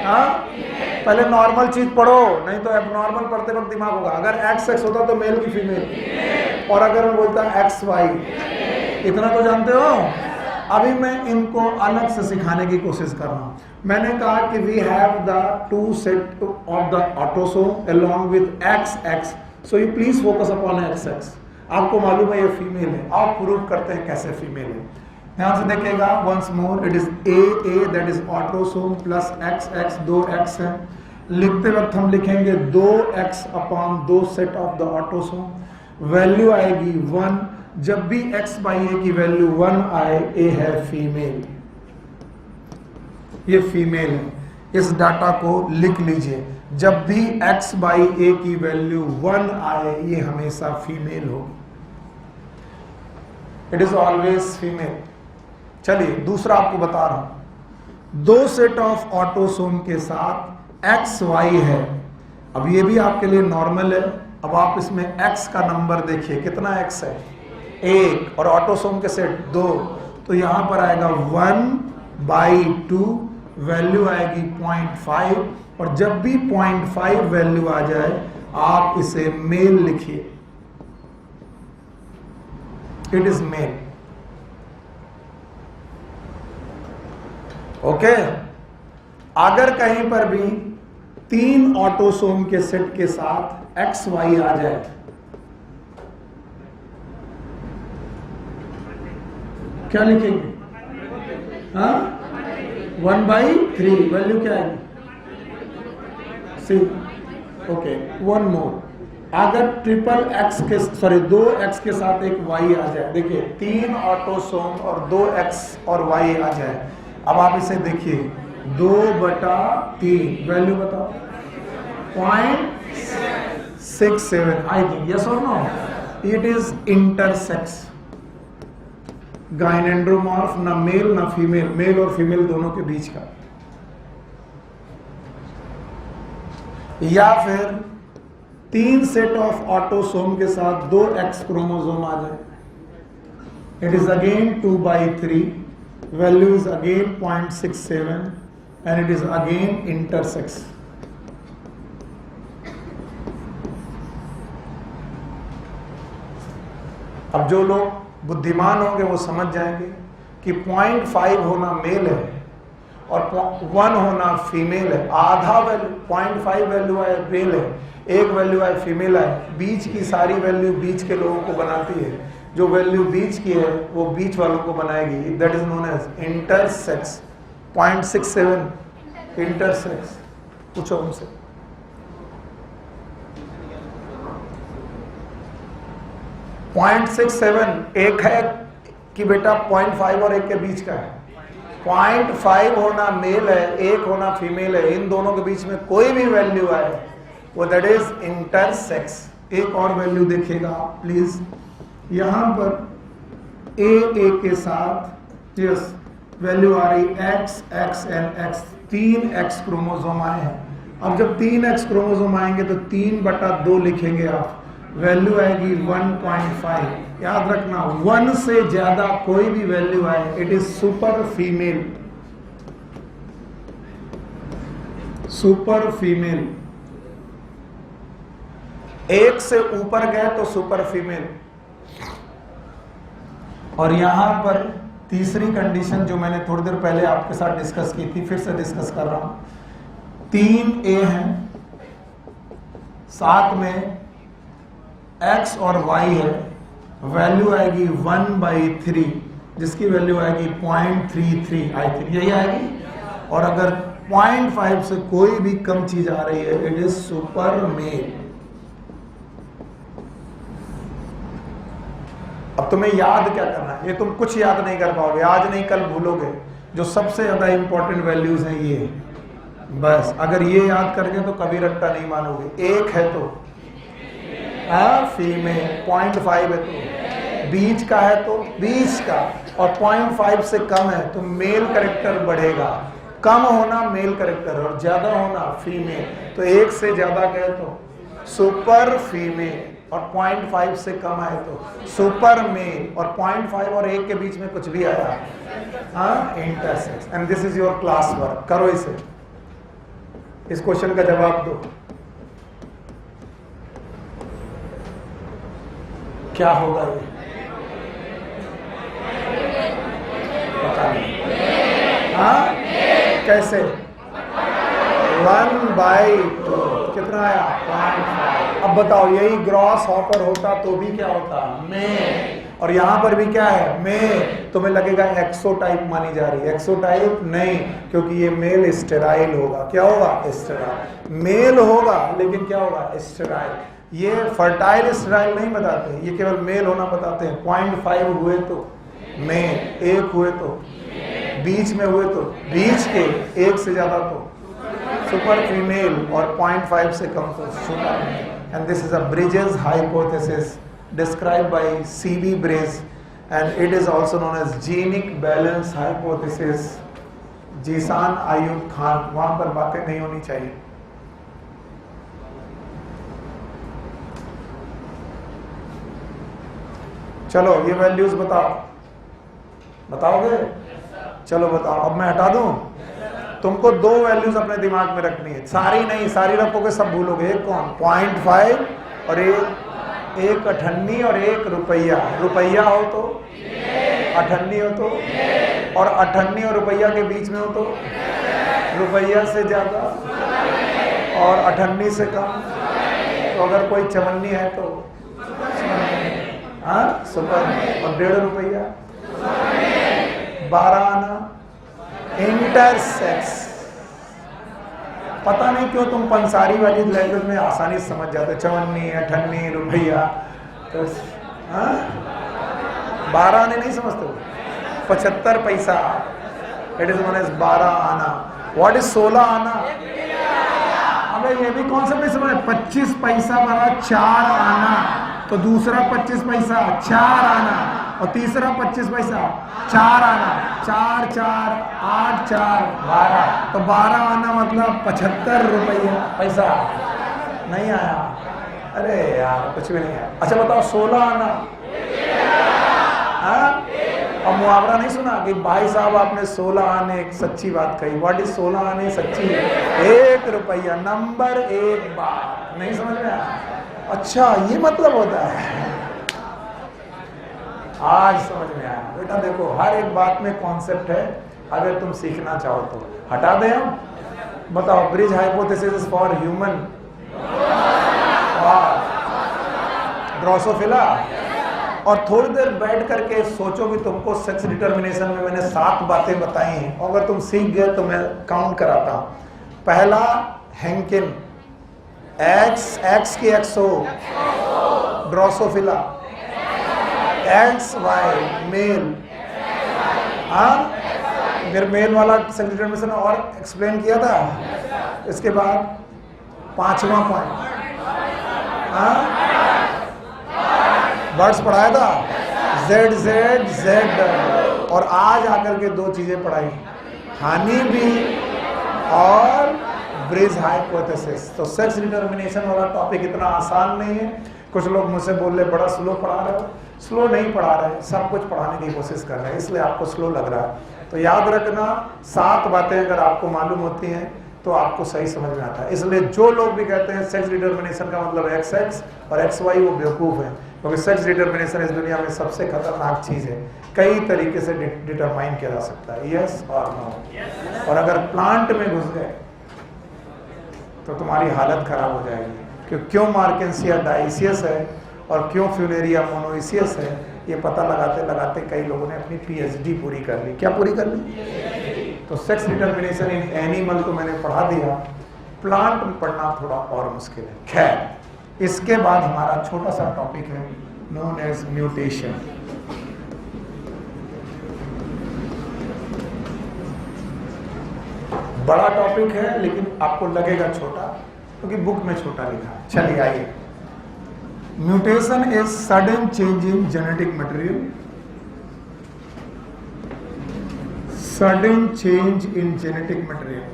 हाँ, पहले नॉर्मल चीज पढ़ो, नहीं तो एबनॉर्मल पढ़ते वक्त दिमाग होगा। अगर XX होता तो मेल की फीमेल, और अगर मैं बोलता XY, इतना तो जानते हो। अभी मैं इनको अलग से सिखाने की कोशिश कर रहा हूं। मैंने कहा कि we have the 2 set of the autosome along with XX, so you please focus upon XX। आपको मालूम है ये फीमेल है, आप प्रूव करते हैं कैसे फीमेल है। ध्यान से देखिएगा, once more it is AA that is autosome plus XX, 2X है। लिखते वक्त हम लिखेंगे 2X upon 2 set of the autosome, value आएगी 1। जब भी X बाई A की वैल्यू 1 आए, A है फीमेल, ये फीमेल है। इस डाटा को लिख लीजिए, जब भी X बाई A की वैल्यू 1 आए, ये हमेशा फीमेल होगी, इट इज ऑलवेज फीमेल। चलिए दूसरा आपको बता रहा हूं, 2 सेट ऑफ ऑटोसोम के साथ XY है। अब ये भी आपके लिए नॉर्मल है। अब आप इसमें X का नंबर देखिए, कितना X है? 1, और ऑटोसोम के सेट 2, तो यहां पर आएगा 1/2, वैल्यू आएगी 0.5, और जब भी 0.5 वैल्यू आ जाए आप इसे मेल लिखिए, इट इज मेल। ओके, अगर कहीं पर भी 3 ऑटोसोम के सेट के साथ XY आ जाए, क्या लिखेंगे? हाँ, 1/3, वैल्यू क्या है? C। ओके, 1 मोर, अगर 2X के साथ एक Y आ जाए, देखिए 3 ऑटोसोम और 2X और Y आ जाए, अब आप इसे देखिए 2/3, वैल्यू बताओ 0.7। 6, 7, I think, yes or no? It is intersex. गाइनेंड्रोमॉर्फ, ना मेल ना फीमेल, मेल और फीमेल दोनों के बीच का। या फिर 3 सेट ऑफ ऑटोसोम के साथ 2 एक्स क्रोमोसोम आ जाए। It is again 2/3, value is again 0.67 and it is again intersex. अब जो लोग बुद्धिमान होंगे वो समझ जाएंगे कि 0.5 होना मेल है और 1 होना फीमेल है। आधा वैल्यू 0.5 वैल्यू है मेल है, 1 वैल्यू है फीमेल है। बीच की सारी वैल्यू बीच के लोगों को बनाती है। जो वैल्यू बीच की है वो बीच वालों को बनाएगी। That is known as intersex. 0.67 intersex. पूछो उनसे। पॉइंट 0.67 एक है कि बेटा 0.5 और 1 के बीच का है। 0.5 होना मेल है, 1 होना फीमेल है। इन दोनों के बीच में कोई भी वैल्यू आए वो दैट इज इंटरसेक्स। एक और वैल्यू देखिएगा प्लीज, यहां पर ए के साथ यस वैल्यू आ रही x x and x. 3 x chromosome आए हैं। अब जब 3 एक्स क्रोमोसोम आएंगे तो 3/2 लिखेंगे आप, वैल्यू आएगी 1.5। याद रखना 1 से ज्यादा कोई भी वैल्यू आए it is super female. Super female. 1 से ऊपर गए तो सुपर फीमेल। और यहां पर तीसरी कंडीशन जो मैंने थोड़ी देर पहले आपके साथ डिस्कस की थी, फिर से डिस्कस कर रहा हूं। 3 ए हैं, साथ में x और y है, वैल्यू आएगी 1/3 जिसकी वैल्यू आएगी 0.33 आई थिंक यही आएगी। और अगर 0.5 से कोई भी कम चीज आ रही है इट इज सुपर मेल। अब तुम्हें याद क्या करना है, ये तुम कुछ याद नहीं कर पाओगे, आज नहीं कल भूलोगे। जो सबसे ज्यादा इंपॉर्टेंट वैल्यूज हैं ये, बस अगर ये याद करके तो कभी रट्टा नहीं मानोगे। 1 है तो फीमेल, 0.5 है तो बीच का है तो बीच का, और 0.5 से कम है तो मेल कैरेक्टर बढ़ेगा। कम होना मेल कैरेक्टर और ज्यादा होना फीमेल। तो 1 से ज्यादा गए तो सुपर फीमेल और 0.5 से कम आए तो सुपर मेल, और 0.5 और 1 के बीच में कुछ भी आया intersex. And this is your class work. करो इसे, इस क्वेश्चन का जवाब दो। क्या होगा ये पता नहीं। हाँ कैसे? 1/2 कितना आया? 0.5। अब बताओ यही ग्रॉस हॉपर होता तो भी क्या होता? मेल। और यहां पर भी क्या है? मेल। तुम्हें लगेगा एक्सोटाइप मानी जा रही है। एक्सोटाइप नहीं, क्योंकि ये मेल स्टेराइल होगा। क्या होगा? स्टेराइल। मेल होगा लेकिन क्या होगा? स्टेराइल। ये फर्टाइल स्टेराइल नहीं बताते, ये केवल मेल होना बताते हैं। 0.5 हुए तो मेल, 1 हुए तो बीच में हुए तो बीच के, 1 से ज्यादा तो सुपर फीमेल और 0.5 से कम तो super male. And this is a Bridges hypothesis described by C.B. Brace and it is also known as genic balance hypothesis। Zeeshan Ayub Khan, वहां पर बातें नहीं होनी चाहिए। चलो ये वैल्यूज बताओ, बताओगे? चलो बताओ। अब मैं हटा दूं? तुमको 2 वैल्यूज अपने दिमाग में रखनी है, सारी नहीं, सारी रखोगे सब भूलोगे। एक कौन? 0.5 और एक अठन्नी और 1 रुपया। रुपया हो तो, अठन्नी हो तो, और अठन्नी और रुपया के बीच में हो तो रुपया से ज्यादा और अठन्नी से कम। तो अगर कोई चवन्नी है तो सुपर। और 1.5 रुपया, 12 आना, इंटरसेक्स। पता नहीं क्यों तुम पंसारी वाली लैंग्वेज में आसानी से समझ जाते। चवन्नी, अठन्नी, रुपया, तो 12 आने नहीं समझते हो? 75 पैसा, इट इज नोन एज 12 आना। व्हाट इज 16 आना? अबे ये भी कॉन्सेप्ट नहीं समझ, 25 पैसा बना 4 आना, तो दूसरा 25 पैसा 4 आना, और तीसरा 25 पैसा 4 आना, 4 4 8 4 12, तो 12 आना मतलब 75 रुपये पैसा नहीं आया। अरे यार कुछ भी नहीं आया। अच्छा बताओ 16 आना, हाँ? और मुहावरा नहीं सुना कि भाई साहब आपने 16 आने, एक सच्ची बात कही। व्हाट इज 16 आने सच्ची? 1 रुपया, नंबर 1 बार। नहीं समझ में आया? अच्छा ये मतलब होता है, आज समझ में आया। बेटा देखो हर एक बात में कॉन्सेप्ट है, अगर तुम सीखना चाहो तो। हटा दें हम, बताओ bridge hypothesis for human Drosophila. और थोड़ी देर बैठ करके सोचो कि तुमको सेक्स डिटर्मिनेशन में मैंने 7 बातें बताई हैं, अगर तुम सीख गए तो मैं काउंट कराता हूं। पहला हैंकिन, एक्स की एक्सो ड्रोसोफिला, एक्स वाई मेल, हाँ फिर मेल वाला सेक्स डिटर्मिनेशन और एक्सप्लेन किया था। इसके बाद 5वां पॉइंट वर्ड्स पढ़ाया था, जेड जेड जेड, और आज आकर के 2 चीजें पढ़ाई, हानि भी और ब्रिज हाइपोथेसिस। तो सेक्स डिटर्मिनेशन वाला टॉपिक इतना आसान नहीं है। कुछ लोग मुझसे बोल रहे बड़ा स्लो पढ़ा रहे हो। स्लो नहीं पढ़ा रहे, सब कुछ पढ़ाने की कोशिश कर रहे हैं, इसलिए आपको स्लो लग रहा है। तो याद रखना 7 बातें अगर आपको मालूम होती हैं तो आपको सही समझ में आता है। इसलिए जो लोग भी कहते हैं सेक्स डिटर्मिनेशन का मतलब XX और XY, वो बेवकूफ़ है, क्योंकि सेक्स डिटर्मिनेशन इस दुनिया में सबसे खतरनाक चीज़ है। कई तरीके से डिटरमाइन किया जा सकता है, यस और नो। और अगर प्लांट में घुस गए तो तुम्हारी हालत खराब हो जाएगी। क्यों मार्केंसिया डाइसियस है और क्यों फ्यूलेरिया मोनोइसियस है, ये पता लगाते लगाते कई लोगों ने अपनी PhD पूरी कर ली। क्या पूरी कर ली? तो सेक्स डिटर्मिनेशन इन एनिमल को मैंने पढ़ा दिया, प्लांट में पढ़ना थोड़ा और मुश्किल है। खैर, इसके बाद हमारा छोटा सा टॉपिक है नोन एज म्यूटेशन। बड़ा टॉपिक है लेकिन आपको लगेगा छोटा क्योंकि बुक में छोटा लिखा है। चलिए आइए। Mutation is sudden change in genetic material, sudden change in genetic material.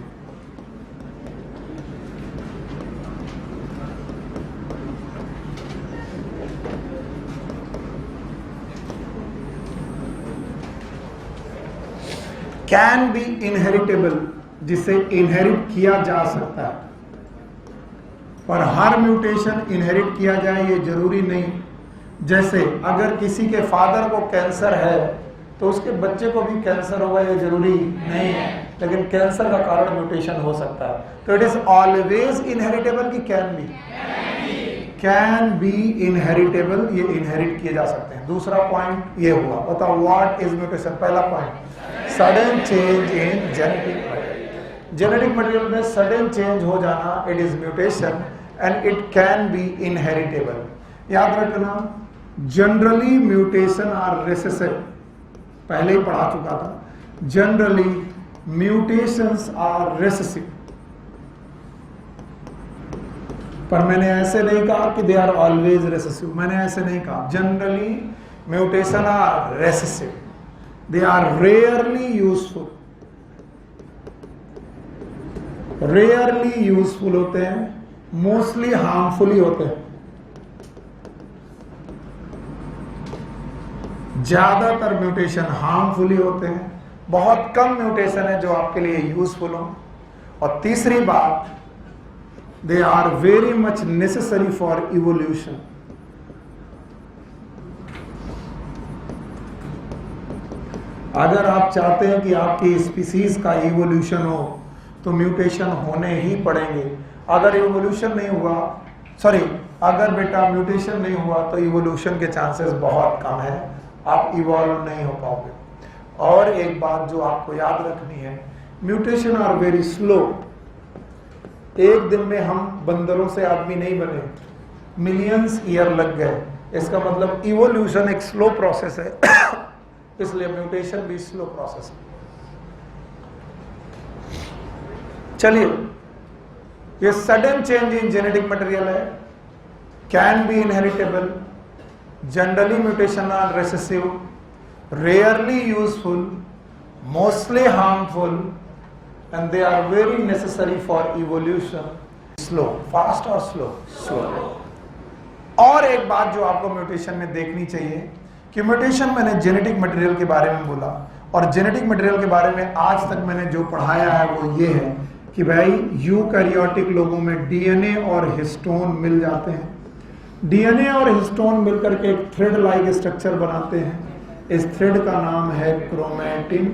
Can be inheritable, जिसे इनहेरिट किया जा सकता है, पर हर म्यूटेशन इनहेरिट किया जाए ये जरूरी नहीं। जैसे अगर किसी के फादर को कैंसर है तो उसके बच्चे को भी कैंसर होगा ये जरूरी नहीं है, लेकिन कैंसर का कारण म्यूटेशन हो सकता है। तो इट इज ऑलवेज इनहेरिटेबल कि कैन बी इनहेरिटेबल, ये इनहेरिट किए जा सकते हैं। दूसरा पॉइंट ये हुआ, बताओ व्हाट इज म्यूटेशन। पहला point sudden change in genetic material. Genetic material में सडन चेंज हो जाना, it is mutation and it can be inheritable. याद रखना, जनरली म्यूटेशन आर रिसेसिव, पहले ही पढ़ा चुका था। जनरली म्यूटेशंस आर रिसेसिव, पर मैंने ऐसे नहीं कहा कि दे आर ऑलवेज रिसेसिव। मैंने ऐसे नहीं कहा। Generally mutation are recessive, they are rarely useful. Rarely useful होते हैं, मोस्टली हार्मफुल ही होते हैं। ज्यादातर म्यूटेशन हार्मफुल ही होते हैं, बहुत कम म्यूटेशन है जो आपके लिए यूजफुल हो। और तीसरी बात, they are very much necessary for evolution. अगर आप चाहते हैं कि आपकी स्पीसीज का इवोल्यूशन हो तो म्यूटेशन होने ही पड़ेंगे। अगर इवोल्यूशन नहीं हुआ, अगर बेटा म्यूटेशन नहीं हुआ तो इवोल्यूशन के चांसेस बहुत कम है, आप इवॉल्व नहीं हो पाओगे। और एक बात जो आपको याद रखनी है, म्यूटेशन आर वेरी स्लो। एक दिन में हम बंदरों से आदमी नहीं बने, मिलियंस ईयर लग गए। इसका मतलब इवोल्यूशन एक स्लो प्रोसेस है, इसलिए म्यूटेशन भी स्लो प्रोसेस है। चलिए ये sudden change in genetic material है, can be inheritable, generally mutation are recessive, rarely useful, mostly harmful, and they are very necessary for evolution. Slow, fast और slow? Slow. और एक बात जो आपको म्यूटेशन में देखनी चाहिए कि म्यूटेशन, मैंने जेनेटिक मटेरियल के बारे में बोला, और जेनेटिक मटेरियल के बारे में आज तक मैंने जो पढ़ाया है वो ये है कि भाई यूकैरियोटिक लोगों में डीएनए और हिस्टोन मिल जाते हैं। डीएनए और हिस्टोन मिलकर के एक थ्रेड लाइक स्ट्रक्चर बनाते हैं। इस थ्रेड का नाम है क्रोमैटिन।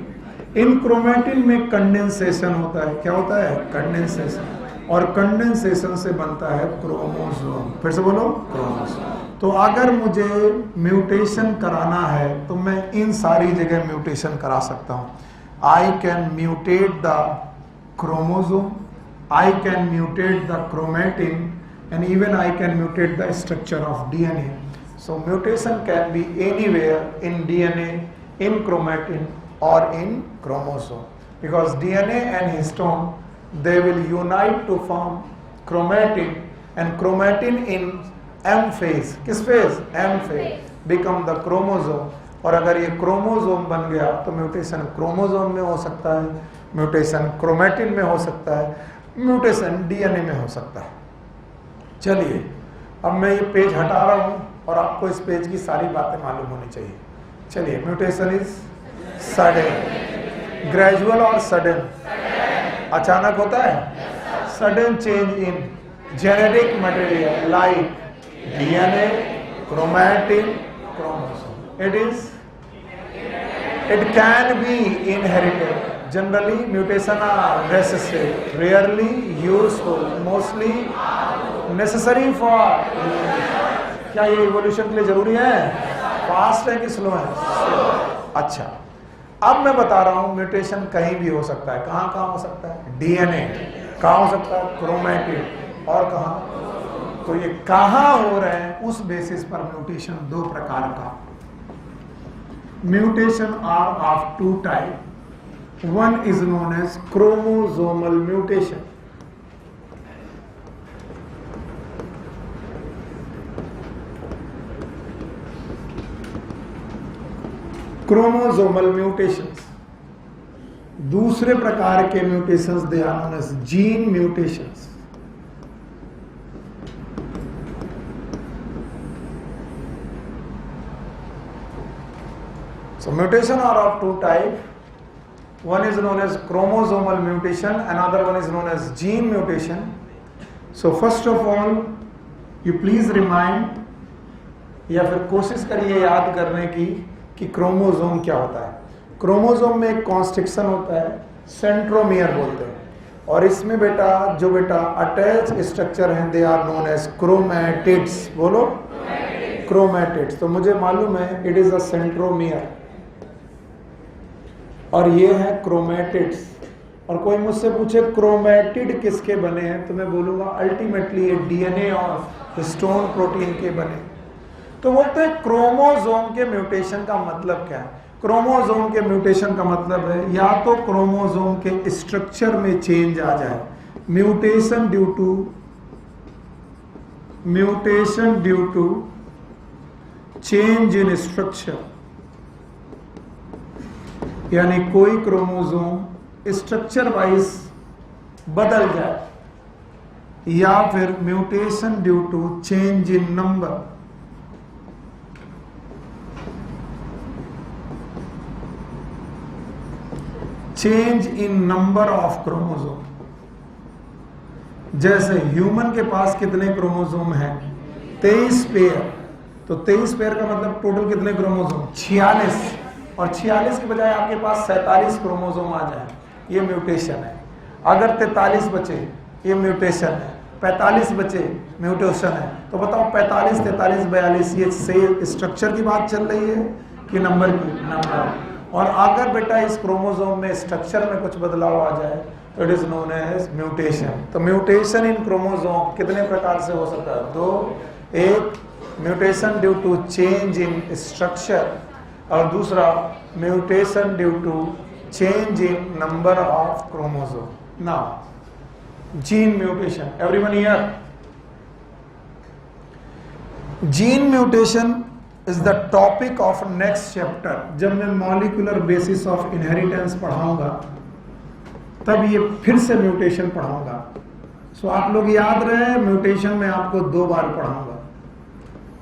इन क्रोमैटिन में कंडेंसेशन होता है। क्या होता है? कंडेंसेशन। और कंडेंसेशन से बनता है क्रोमोसोम। फिर से बोलो, क्रोमोसोम। तो अगर मुझे म्यूटेशन कराना है तो मैं इन सारी जगह म्यूटेशन करा सकता हूं। I can mutate the chromosome, I can mutate the chromatin, and even I can mutate the structure of DNA. So mutation can be anywhere in DNA, in chromatin or in chromosome, because DNA and histone, they will unite to form chromatin, and chromatin in M phase, किस phase? M phase, become the chromosome. और अगर ये chromosome बन गया तो mutation chromosome में हो सकता है, म्यूटेशन क्रोमैटिन में हो सकता है, म्यूटेशन डीएनए में हो सकता है। चलिए, अब मैं ये पेज हटा रहा हूं और आपको इस पेज की सारी बातें मालूम होनी चाहिए। चलिए, म्यूटेशन इज सडन, ग्रेजुअल और सडन। अचानक होता है। Sudden change in genetic material like DNA, chromatin, chromosome. It can be inherited. Generally mutation are recessive, rarely useful, mostly necessary for। क्या ये इवोल्यूशन के लिए जरूरी है? फास्ट है कि स्लो है? अच्छा, अब मैं बता रहा हूं म्यूटेशन कहीं भी हो सकता है। कहां कहां हो सकता है? डीएनए। कहां हो सकता है? क्रोमैटिन। और कहां? तो ये कहां हो रहे हैं उस बेसिस पर म्यूटेशन दो प्रकार का। Mutation are of two type. One is known as chromosomal mutation. Chromosomal mutations. दूसरे प्रकार के mutations they are known as gene mutations. So mutation are of two types. One is known as chromosomal mutation, another one is known as gene mutation. So first of all, you please remind, या फिर कोशिश करिए याद करने की कि chromosome क्या होता है। क्रोमोसोम में एक कॉन्स्ट्रिक्शन होता है, सेंट्रोमियर बोलते हैं, और इसमें बेटा अटैच स्ट्रक्चर हैं, they are known as chromatids. बोलो, क्रोमैटिड्स। तो मुझे मालूम है इट इज अ सेंट्रोमियर, और ये है क्रोमैटिड्स। और कोई मुझसे पूछे क्रोमैटिड किसके बने हैं, तो मैं बोलूँगा अल्टीमेटली ये डीएनए और हिस्टोन प्रोटीन के बने। तो बोलते हैं क्रोमोसोम के म्यूटेशन का मतलब क्या है? क्रोमोसोम के म्यूटेशन का मतलब है या तो क्रोमोसोम के स्ट्रक्चर में चेंज आ जाए, mutation due to change in structure, यानी कोई क्रोमोसोम स्ट्रक्चर वाइज बदल जाए, या फिर mutation due to change in number. Change in number of chromosome. जैसे ह्यूमन के पास कितने क्रोमोसोम हैं? 23 पेयर। तो 23 पेयर का मतलब टोटल कितने क्रोमोसोम? 46। और 46 के बजाय आपके पास 47 क्रोमोसोम आ जाए, ये म्यूटेशन है। अगर 43 बचे, ये म्यूटेशन है। 45 बचे, म्यूटेशन है। तो बताओ 45, 43, 42 ये से स्ट्रक्चर की बात चल रही है कि नंबर की? नंबर। और अगर बेटा इस क्रोमोसोम में स्ट्रक्चर में कुछ बदलाव आ जाए तो it is known as mutation. तो म्यूटेशन इन क्रोमोसोम कितने प्रकार से हो सकता है? दो। एक mutation due to change in structure, और दूसरा mutation due to change in number of chromosome. Now gene mutation, everyone here? Gene mutation is the topic of next chapter. जब मैं मॉलिक्यूलर बेसिस ऑफ इनहेरिटेंस पढ़ाऊंगा तब ये फिर से mutation पढ़ाऊंगा। सो आप लोग याद रहे, म्यूटेशन में आपको 2 बार पढ़ाऊंगा,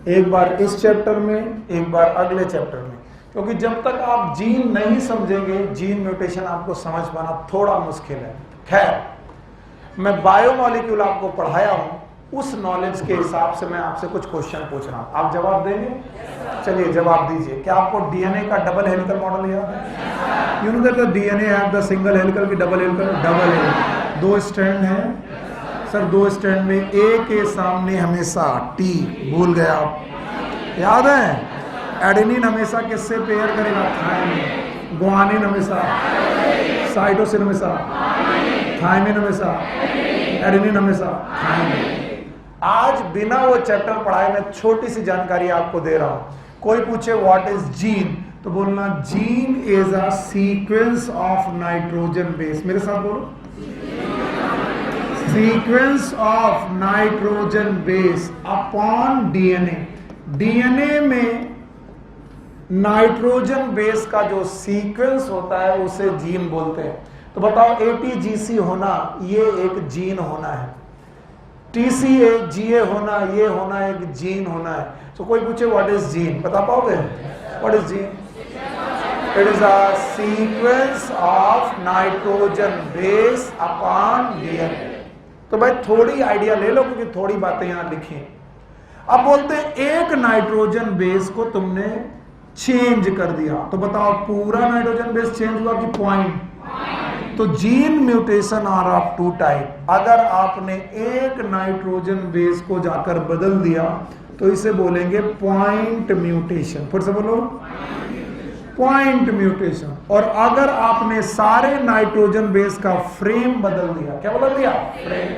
एक बार इस चैप्टर में, एक बार अगले चैप्टर में, क्योंकि जब तक आप जीन नहीं समझेंगे जीन म्यूटेशन आपको समझ पाना थोड़ा मुश्किल है। खैर, मैं बायोमॉलिक्यूल आपको पढ़ाया हूं, उस नॉलेज के हिसाब से मैं आपसे कुछ क्वेश्चन पूछ रहा हूं, आप जवाब देंगे? चलिए जवाब दीजिए। क्या आपको डीएनए का डबल हेलिकल मॉडल याद है? You know that the DNA have the single helical की double helical? Double helical, 2 strand हैं सर, 2 स्ट्रैंड में ए के सामने हमेशा टी, भूल गए आप, याद है? एडेनिन हमेशा किससे पेयर करेगा? थायमिन। गुआनिन हमेशा, साइटोसिन हमेशा, थायमिन हमेशा, एडेनिन हमेशा, थायमिन। आज बिना वो चैप्टर पढ़ाए मैं छोटी सी जानकारी आपको दे रहा हूं। कोई पूछे व्हाट इज जीन, तो बोलना gene is a sequence of nitrogen base. मेरे साथ बोलो, sequence of nitrogen base upon DNA. DNA में नाइट्रोजन बेस का जो सीक्वेंस होता है उसे जीन बोलते हैं। तो बताओ, एटीजीसी होना ये एक जीन होना है, टीसीए जीए होना ये होना एक जीन होना है। तो कोई पूछे व्हाट इज जीन, बता पाओगे? What is gene? It is a sequence of nitrogen base upon DNA. तो भाई थोड़ी आइडिया ले लो, क्योंकि थोड़ी बातें यहां लिखी। अब बोलते हैं एक नाइट्रोजन बेस को तुमने चेंज कर दिया, तो बताओ पूरा नाइट्रोजन बेस चेंज हुआ कि पॉइंट? तो gene mutation are of 2 type. अगर आपने एक नाइट्रोजन बेस को जाकर बदल दिया तो इसे बोलेंगे पॉइंट म्यूटेशन। फिर से बोलो, पॉइंट म्यूटेशन। और अगर आपने सारे नाइट्रोजन बेस का फ्रेम बदल दिया, क्या बदल दिया? फ्रेम।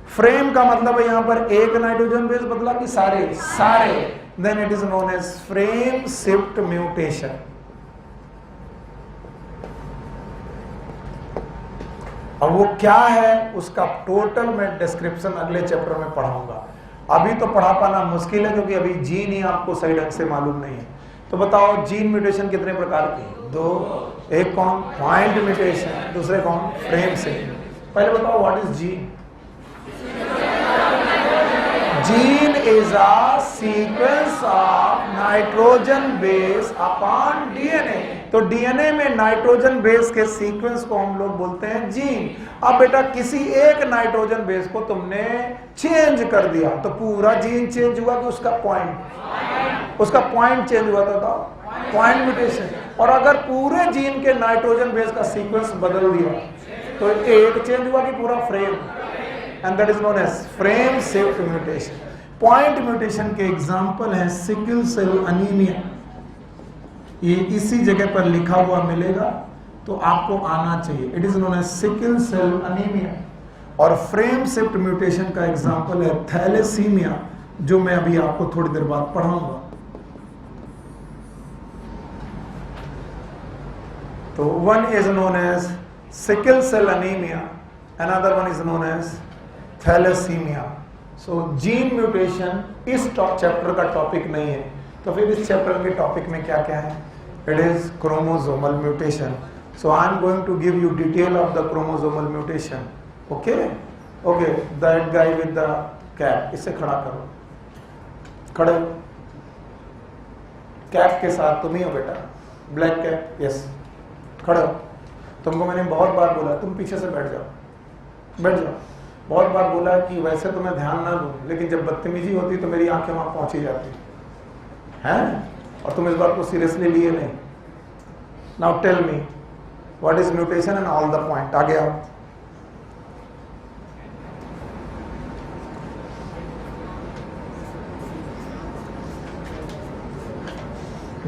फ्रेम का मतलब है यहां पर एक नाइट्रोजन बेस बदला कि सारे? सारे। Then it is known as frame shift mutation. अब वो क्या है उसका टोटल मैं डिस्क्रिप्शन अगले चैप्टर में पढ़ाऊंगा। अभी तो पढ़ा पाना मुश्किल है, क्योंकि अभी जीन ही आपको सही ढंग से मालूम नहीं है। तो बताओ जीन म्यूटेशन कितने प्रकार के? 2। एक कौन? पॉइंट म्यूटेशन, दूसरे कौन? फ्रेम से। पहले बताओ what is gene? Gene is a sequence of nitrogen base upon DNA. तो डीएनए में नाइट्रोजन बेस के सीक्वेंस को हम लोग बोलते हैं जीन। अब बेटा किसी एक नाइट्रोजन बेस को तुमने चेंज कर दिया तो पूरा जीन चेंज हुआ कि उसका पॉइंट? उसका पॉइंट चेंज हुआ था, पॉइंट म्यूटेशन। और अगर पूरे जीन के नाइट्रोजन बेस का सीक्वेंस बदल दिया तो एक चेंज हुआ कि पूरा frame? And that is known as frame shift mutation. Point mutation के एग्जांपल है सिकल सेल अनीमिया। ये इसी जगह पर लिखा हुआ मिलेगा तो आपको आना चाहिए। It is known as sickle cell anaemia. और फ्रेम शिफ्ट म्यूटेशन का एग्जांपल है थैलेसीमिया, जो मैं अभी आपको थोड़ी देर बाद पढ़ाऊंगा। तो one is known as sickle cell anaemia, another one is known as thalassaemia. So gene mutation इस चैप्टर का टॉपिक नहीं है, तो फिर इस चैप्टर के टॉपिक में क्या क्या है? It is chromosomal mutation. So I am going to give you detail of the chromosomal mutation. Okay okay, that guy with the cap, इसे खड़ा करो, खड़े। कैप के साथ तुम ही हो बेटा, ब्लैक कैप, यस, खड़े हो। तुमको मैंने बहुत बार बोला तुम पीछे से बैठ जाओ, बैठ जाओ। बहुत बार बोला कि वैसे तो मैं ध्यान ना दूं, लेकिन जब बदतमीजी होती तो मेरी आंखें वहां पहुंच ही जाती हैं, और तुम इस बात को सीरियसली लिए नहीं। Now tell me what is mutation and all the point. आगे आओ।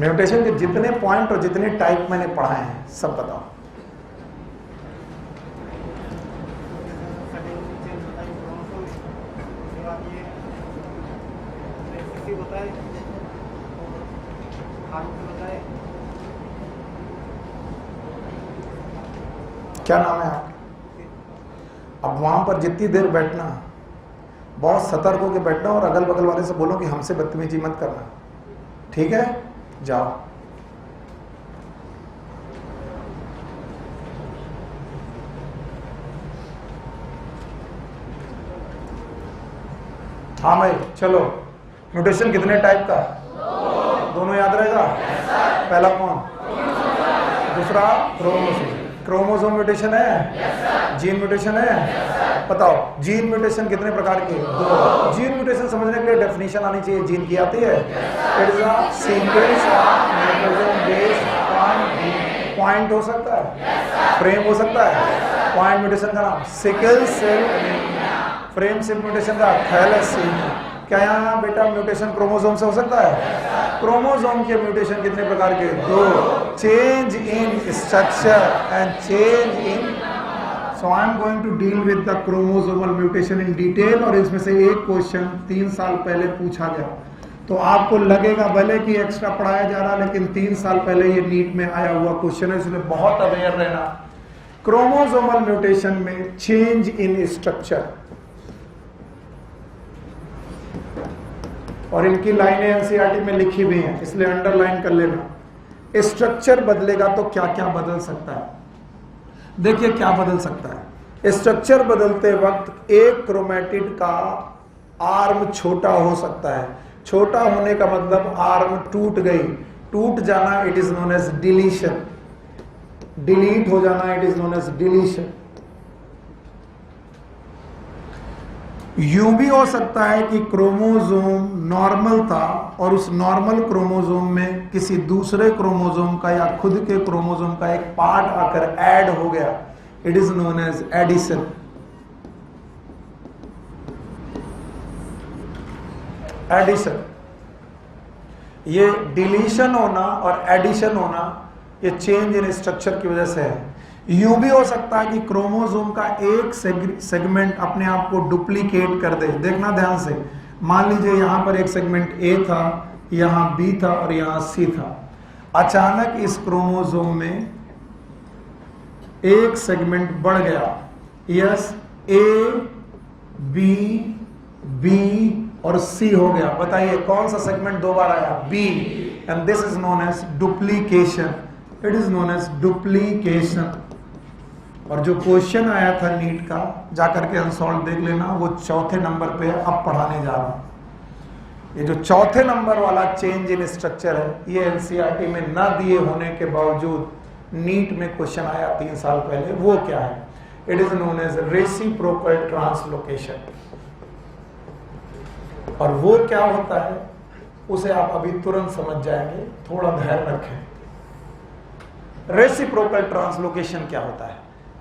म्यूटेशन के जितने पॉइंट और जितने टाइप मैंने पढ़ाए हैं सब बताओ। क्या नाम है आपका? अब वहां पर जितनी देर बैठना, बहुत सतर्क होकर बैठना और अगल बगल वाले से बोलो कि हमसे बदतमीजी मत करना, ठीक है? जाओ। हाँ भाई चलो। म्यूटेशन कितने टाइप का? दोनों याद रहेगा? पहला कौन? दूसरा क्रोमोसोम। क्रोमोसोम म्यूटेशन है, जीन म्यूटेशन है। बताओ जीन म्यूटेशन कितने प्रकार के? दो। जीन म्यूटेशन समझने के लिए डेफिनेशन आनी चाहिए। जीन की आती है? It is a sequence of nitrogen based on point हो सकता है, फ्रेम हो सकता है। पॉइंट म्यूटेशन का नाम sickle cell anaemia, frame cell mutation का थैलेसीमिया। क्या यहाँ बेटा म्यूटेशन क्रोमोसोम से हो सकता है? क्रोमोसोम के म्यूटेशन कितने प्रकार के? दो। Change in structure and change in. So I am going to deal with the chromosomal mutation in detail. और इसमें से एक क्वेश्चन 3 साल पहले पूछा गया, तो आपको लगेगा भले कि एक्स्ट्रा पढ़ाया जा रहा, लेकिन 3 साल पहले ये नीट में आया हुआ क्वेश्चन है, इसलिए बहुत अवेयर रहना। क्रोमोसोमल म्यूटेशन में चेंज इन स्ट्रक्चर, और इनकी लाइनें एनसीईआरटी में लिखी हुई हैं, इसलिए अंडरलाइन कर लेना। स्ट्रक्चर बदलेगा तो क्या क्या बदल सकता है? देखिए क्या बदल सकता है। स्ट्रक्चर बदलते वक्त एक क्रोमेटिड का आर्म छोटा हो सकता है। छोटा होने का मतलब आर्म टूट गई, टूट जाना it is known as deletion. Delete हो जाना it is known as deletion. यूं भी हो सकता है कि क्रोमोसोम नॉर्मल था और उस नॉर्मल क्रोमोसोम में किसी दूसरे क्रोमोसोम का या खुद के क्रोमोसोम का एक पार्ट आकर ऐड हो गया, it is known as addition. Addition, ये डिलीशन होना और एडिशन होना ये चेंज इन स्ट्रक्चर की वजह से है। यूं भी हो सकता है कि क्रोमोसोम का एक सेगमेंट अपने आप को डुप्लीकेट कर दे। देखना ध्यान से, मान लीजिए यहां पर एक सेगमेंट ए था, यहां बी था और यहां सी था। अचानक इस क्रोमोसोम में एक सेगमेंट बढ़ गया। यस, ए बी और सी हो गया। बताइए कौन सा सेगमेंट 2 बार आया? B. And this is known as duplication. It is known as duplication. और जो क्वेश्चन आया था नीट का, जाकर के अनसॉल्व देख लेना, वो 4थे नंबर पे अब पढ़ाने जा रहा हूं। ये जो 4थे नंबर वाला चेंज इन स्ट्रक्चर है, ये एनसीईआरटी में ना दिए होने के बावजूद नीट में क्वेश्चन आया 3 साल पहले। वो क्या है? It is known as reciprocal translocation. और वो क्या होता है उसे आप अभी तुरंत समझ जाएंगे, थोड़ा धैर्य रखें। रेसिप्रोकल ट्रांसलोकेशन क्या होता है?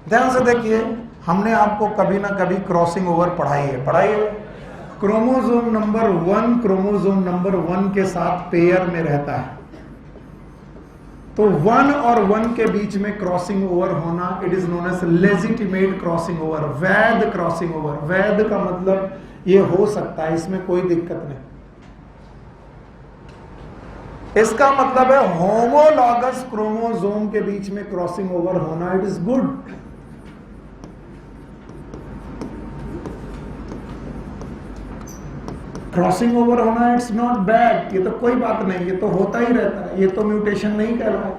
ध्यान से देखिए, हमने आपको कभी ना कभी क्रॉसिंग ओवर पढ़ाई है। क्रोमोसोम नंबर 1 क्रोमोसोम नंबर 1 के साथ पेयर में रहता है, तो 1 और 1 के बीच में क्रॉसिंग ओवर होना it is known as legitimate crossing over, वैध क्रॉसिंग ओवर। वैध का मतलब ये हो सकता है, इसमें कोई दिक्कत नहीं। इसका मतलब है होमोलॉगस क्रोमोसोम के बीच में क्रॉसिंग ओवर होना it is good. Crossing over होना इट्स नॉट बैड, ये तो कोई बात नहीं, ये तो होता ही रहता है, ये तो म्यूटेशन नहीं कहलाता।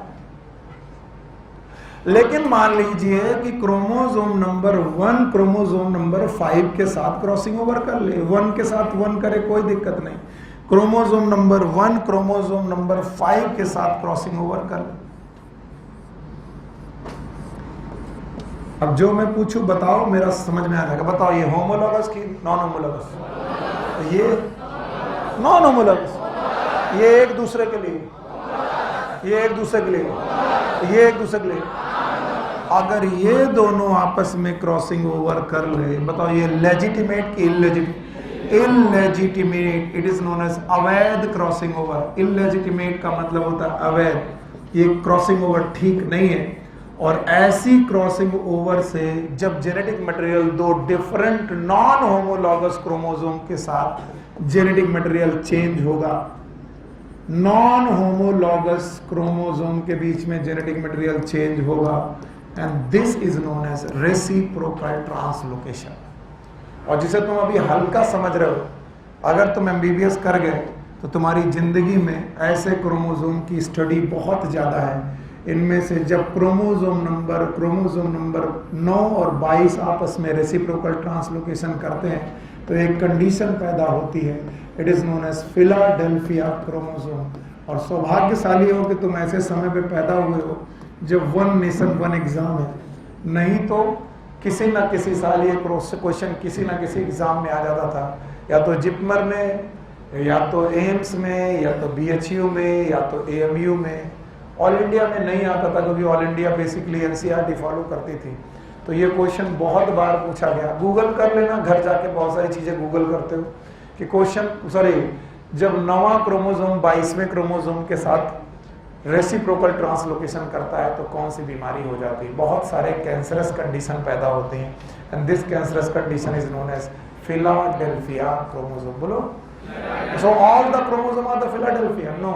लेकिन मान लीजिए कि क्रोमोसोम नंबर 1 क्रोमोसोम नंबर 5 के साथ क्रॉसिंग ओवर कर ले, 1 के साथ 1 करे, कोई दिक्कत नहीं। क्रोमोसोम नंबर 1 क्रोमोसोम नंबर 5 के साथ क्रॉसिंग ओवर कर ले। अब जो मैं पूछूं बताओ, मेरा समझ में आ जाएगा। बताओ ये होमोलॉगस की नॉन होमोलॉगस? ये नॉन होमोलॉगस, ये एक दूसरे के लिए, ये एक दूसरे के लिए, ये एक दूसरे के लिए। अगर ये दोनों आपस में क्रॉसिंग ओवर कर ले, बताओ ये लेजिटिमेट की illegitimate? Illegitimate, it is known as अवैध क्रॉसिंग ओवर। इलेजिटिमेट का मतलब होता है अवैध। ये क्रॉसिंग ओवर ठीक नहीं है। और ऐसी क्रॉसिंग ओवर से जब genetic material 2 different non homologous chromosome के साथ जेनेटिक मटेरियल चेंज होगा, नॉन होमोलॉगस क्रोमोसोम के बीच में जेनेटिक मटेरियल चेंज होगा, and this is known as reciprocal translocation. और जिसे तुम अभी हल्का समझ रहे हो, अगर तुम MBBS कर गए तो तुम्हारी जिंदगी में ऐसे क्रोमोसोम की स्टडी बहुत ज़्यादा है। इनमें से जब क्रोमोसोम नंबर 9 और 22 आपस में रेसिप्रोकल ट्रांसलोकेशन करते हैं तो एक कंडीशन पैदा होती है, it is known as Philadelphia chromosome. और सौभाग्यशाली हो कि तुम ऐसे समय पे पैदा हुए हो जब वन नेशन वन एग्ज़ाम है, नहीं तो किसी न किसी साल ये क्वेश्चन किसी न किसी एग्ज़ाम में आ जाता था, या तो जिपमर में, या तो एम्स में, या तो BHU में, या तो AMU में। ऑल इंडिया में नहीं आता था क्योंकि all India basically NCERT follow करती थी। तो ये क्वेश्चन बहुत बार पूछा गया। गूगल कर लेना, घर जाके बहुत सारी चीज़ें गूगल करते हो कि जब 9वां क्रोमोसोम 22वें क्रोमोसोम के साथ रेसिप्रोकल ट्रांसलोकेशन करता है तो कौन सी बीमारी हो जाती है? बहुत सारे कैंसरस कंडीशन पैदा होते हैं, and this cancerous condition is known as Philadelphia chromosome. बोलो, so all the chromosome are the Philadelphia? No.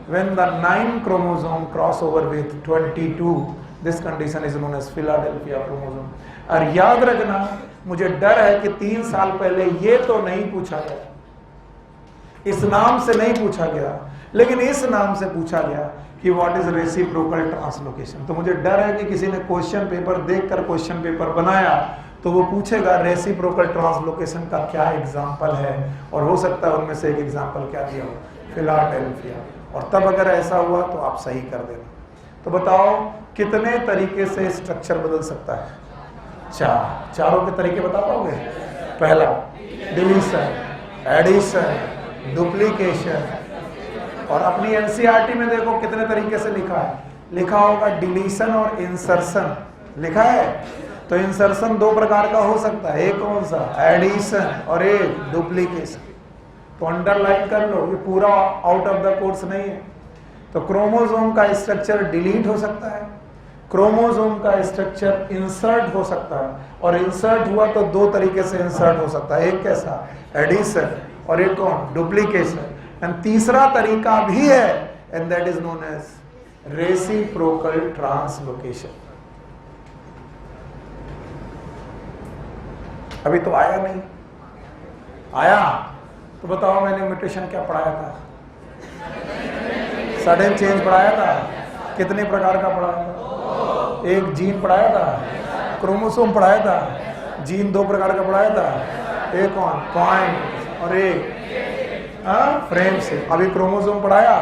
When the 9 chromosome cross over with 22, this condition is known as Philadelphia chromosome. और याद रखना, मुझे डर है कि 3 साल पहले ये तो नहीं पूछा गया, इस नाम से नहीं पूछा गया, लेकिन इस नाम से पूछा गया कि व्हाट इज रेसिप्रोकल ट्रांसलोकेशन। तो मुझे डर है कि किसी ने क्वेश्चन पेपर देखकर क्वेश्चन पेपर बनाया तो वो पूछेगा रेसिप्रोकल ट्रांसलोकेशन का क्या एग्जाम्पल है, और हो सकता है उनमें से एक एग्जाम्पल क्या दिया हो, फिलाडेल्फिया। और तब अगर ऐसा हुआ तो आप सही कर देना। तो बताओ कितने तरीके से स्ट्रक्चर बदल सकता है? चारों के तरीके बता पाओगे? पहला डिलीशन, एडिशन, डुप्लीकेशन। और अपनी NCERT में देखो कितने तरीके से लिखा है, लिखा होगा डिलीशन और इंसर्शन, लिखा है। तो इंसर्शन 2 प्रकार का हो सकता है, एक कौन सा? एडिशन, और एक डुप्लीकेशन। तो अंडरलाइन कर लो, ये पूरा आउट ऑफ द कोर्स नहीं है। तो क्रोमोसोम का स्ट्रक्चर डिलीट हो सकता है, क्रोमोसोम का स्ट्रक्चर इंसर्ट हो सकता है, और इंसर्ट हुआ तो 2 तरीके से इंसर्ट हो सकता है, एक कैसा? एडिशन, और एक कौन? डुप्लीकेशन। एंड तीसरा तरीका भी है, and that is known as reciprocal translocation. अभी तो आया नहीं, आया तो बताओ मैंने म्यूटेशन क्या पढ़ाया था? सडन चेंज पढ़ाया था। कितने प्रकार का पढ़ाया था? एक जीन पढ़ाया था, क्रोमोसोम पढ़ाया था, जीन 2 प्रकार का पढ़ाया था, एक कौन? पॉइंट, और एक फ्रेम से। अभी क्रोमोसोम पढ़ाया,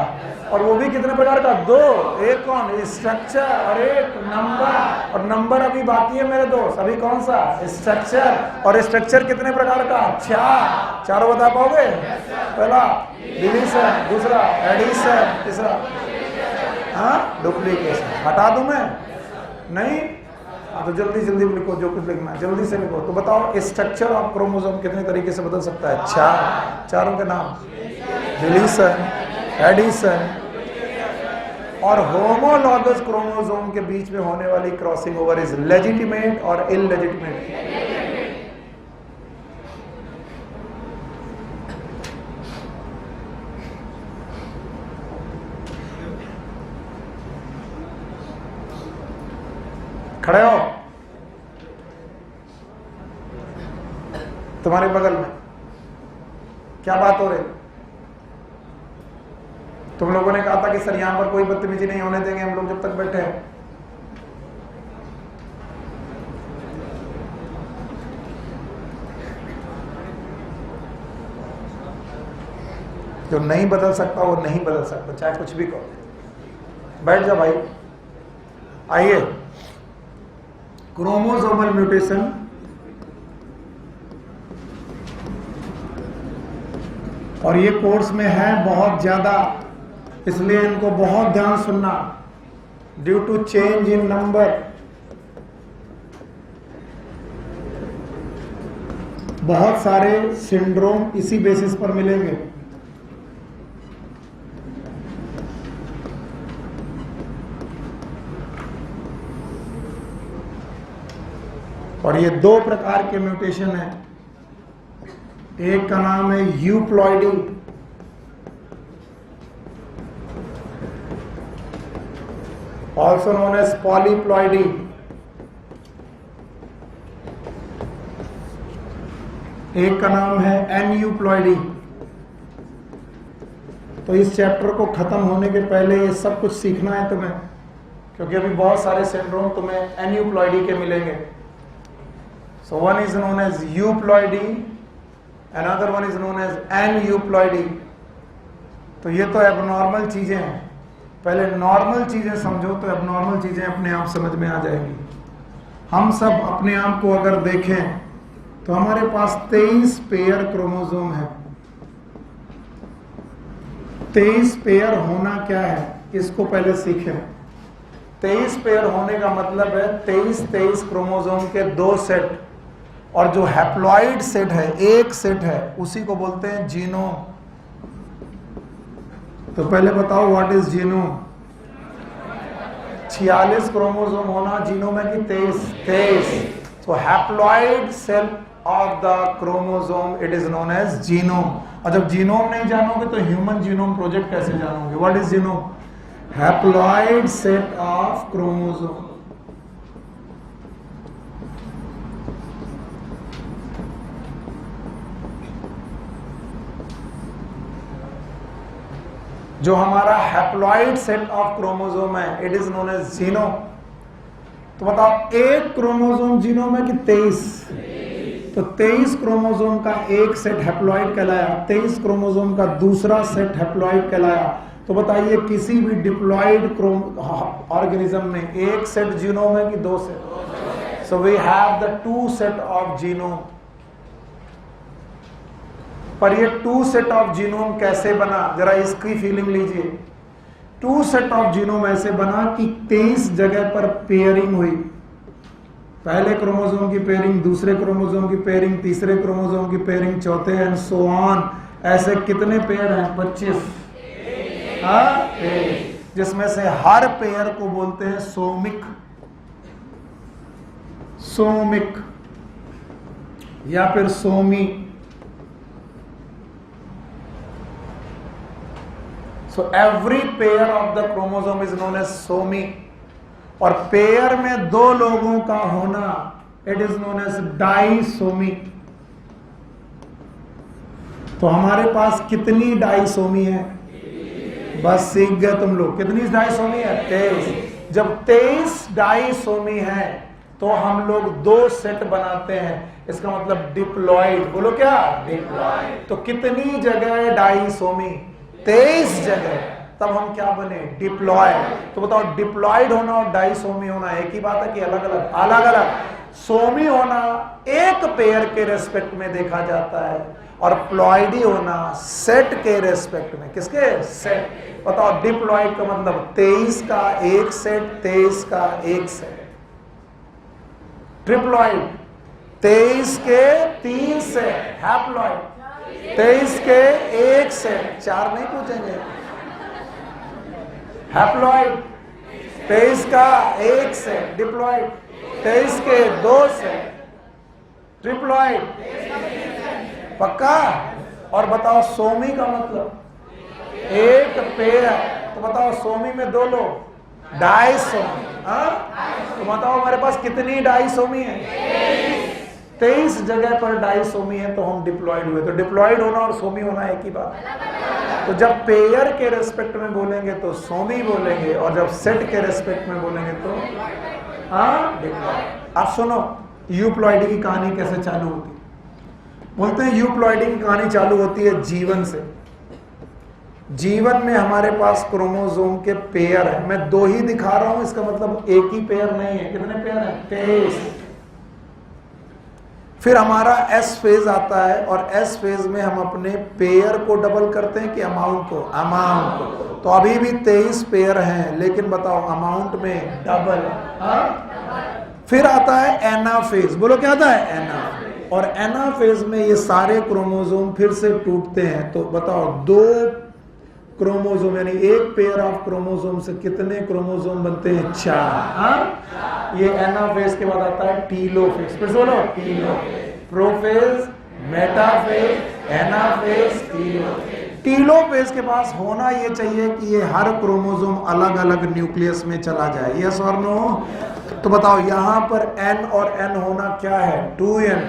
और वो भी कितने प्रकार का? 2, एक कौन? स्ट्रक्चर, और एक नंबर। और नंबर अभी बाकी है मेरे दोस्त, अभी कौन सा? स्ट्रक्चर। और स्ट्रक्चर कितने प्रकार का? 4। चारों बता पाओगे? पहला डिलीशन, दूसरा एडिशन, तीसरा डुप्लीकेशन। हटा दूं मैं? नहीं? तो जल्दी जल्दी लिखो, जो कुछ लिखना जल्दी से लिखो। तो बताओ स्ट्रक्चर ऑफ क्रोमोसोम कितने तरीके से बदल सकता है? 4। चारों के नाम? डिलीशन, एडिशन, और होमोलॉगस क्रोमोसोम के बीच में होने वाली क्रॉसिंग ओवर इज लेजिटिमेट और इललेजिटिमेट। खड़े हो, तुम्हारे बगल में क्या बात हो रही? तुम लोगों ने कहा था कि सर यहां पर कोई बदतमीजी नहीं होने देंगे हम लोग जब तक बैठे हैं। जो नहीं बदल सकता वो नहीं बदल सकता, चाहे कुछ भी कहो। बैठ जा भाई। आइए, क्रोमोसोमल म्यूटेशन और ये कोर्स में है बहुत ज्यादा, इसलिए इनको बहुत ध्यान सुनना। Due to change in number, बहुत सारे सिंड्रोम इसी बेसिस पर मिलेंगे। और ये 2 प्रकार के म्यूटेशन है। एक का नाम है euploidy, also known as polyploidy, एक का नाम है एन्यूप्लॉइडी। तो इस चैप्टर को खत्म होने के पहले ये सब कुछ सीखना है तुम्हें, क्योंकि अभी बहुत सारे सिंड्रोम तुम्हें एन्यूप्लॉइडी के मिलेंगे। So one is known as euploidy, another one is known as aneuploidy. तो ये तो एबनॉर्मल चीजें हैं, पहले नॉर्मल चीजें समझो तो एबनॉर्मल चीजें अपने आप समझ में आ जाएंगी। हम सब अपने आप को अगर देखें तो हमारे पास 23 पेयर क्रोमोसोम है। 23 पेयर होना क्या है इसको पहले सीखें। 23 पेयर होने का मतलब है 23 क्रोमोसोम के 2 सेट, और जो हैप्लॉइड सेट है, एक सेट है, उसी को बोलते हैं जीनोम। तो पहले बताओ व्हाट इज जीनोम। 46 क्रोमोसोम होना जीनोम है कि 23? So haploid cell of the chromosome, it is known as genome. और जब जीनोम नहीं जानोगे तो ह्यूमन जीनोम प्रोजेक्ट कैसे जानोगे? What is genome? Haploid set of chromosome. जो हमारा हैप्लॉइड सेट ऑफ क्रोमोसोम है, it is known as genome. तो बताओ एक क्रोमोसोम जीनोम है कि 23? तो 23 क्रोमोसोम का एक सेट हैप्लॉइड कहलाया, 23 क्रोमोसोम का दूसरा सेट हैप्लॉइड कहलाया। तो बताइए किसी भी डिप्लॉइड ऑर्गेनिज्म में एक सेट जीनोम है कि 2 सेट? So we have the 2 set of genome. पर ये 2 सेट ऑफ जीनोम कैसे बना, जरा इसकी फीलिंग लीजिए। 2 सेट ऑफ जीनोम ऐसे बना कि 23 जगह पर पेयरिंग हुई। पहले क्रोमोसोम की पेयरिंग, दूसरे क्रोमोसोम की पेयरिंग, तीसरे क्रोमोसोम की पेयरिंग, चौथे एंड सो ऑन। ऐसे कितने पेयर हैं? 25। जिसमें से हर पेयर को बोलते हैं सोमिक, सोमिक या फिर Somi. So every pair of the chromosome is known as somi। और पेयर में 2 लोगों का होना, इट इज नोन एज डाइसोमी। तो हमारे पास कितनी डाइसोमी है? बस सीख गए तुम लोग। कितनी डाइसोमी है? 23। जब 23 डाइसोमी है तो हम लोग 2 सेट बनाते हैं, इसका मतलब डिप्लॉइड। बोलो क्या? डिप्लॉइड। तो कितनी जगह डाइसोमी? 23 जगह। तब हम क्या बने? डिप्लॉयड। तो बताओ डिप्लॉयड होना और डाइसोमी होना एक ही बात है कि अलग अलग? अलग अलग। सोमी होना एक पेयर के रेस्पेक्ट में देखा जाता है, और प्लॉइडी होना सेट के रेस्पेक्ट में। किसके? सेट। बताओ डिप्लॉयड का मतलब 23 का एक सेट, 23 का एक सेट। ट्रिप्लॉइड 23 के 3 सेट। हैप्लॉइड 23 के एक सेट। 4 नहीं पूछेंगे। हैप्लॉइड 23 का एक सेट। डिप्लॉइड 23 के 2 सेट। ट्रिप्लॉइड पक्का? और बताओ सोमी का मतलब एक पेयर। तो बताओ सोमी में 2 लोग, डाइसोमी। तो बताओ हमारे पास कितनी डाइसोमी है? 23 जगह पर डाइसोमी है, तो हम डिप्लॉइड हुए। तो डिप्लॉइड होना और सोमी होना एक ही बात है। तो जब पेयर के रेस्पेक्ट में बोलेंगे तो सोमी बोलेंगे, और जब सेट के रेस्पेक्ट में बोलेंगे तो डिप्लॉइड। आप सुनो यूप्लॉइडी की कहानी कैसे चालू होती है। बोलते हैं यूप्लॉइडी की कहानी चालू होती है जीवन से। जीवन में हमारे पास क्रोमोसोम के पेयर है। मैं 2 ही दिखा रहा हूं, इसका मतलब एक ही पेयर नहीं है। कितने पेयर है? 23। फिर हमारा एस फेज आता है, और एस फेज में हम अपने पेयर को डबल करते हैं कि अमाउंट को? अमाउंट को। तो अभी भी 23 पेयर हैं, लेकिन बताओ अमाउंट में डबल। फिर आता है एनाफेज। बोलो क्या आता है? एना। और एनाफेज में ये सारे क्रोमोसोम फिर से टूटते हैं। तो बताओ 2 क्रोमोसोम यानी एक पेयर ऑफ क्रोमोसोम से कितने क्रोमोसोम बनते हैं? 4। ये एनाफेज के बाद आता है टीलोफेज। फिर बोलो telophase, prophase, metaphase, anaphase, telophase. Telophase के पास होना ये चाहिए कि ये हर क्रोमोसोम अलग अलग न्यूक्लियस में चला जाए। यस और नो? तो बताओ यहां पर N और N होना क्या है? 2N।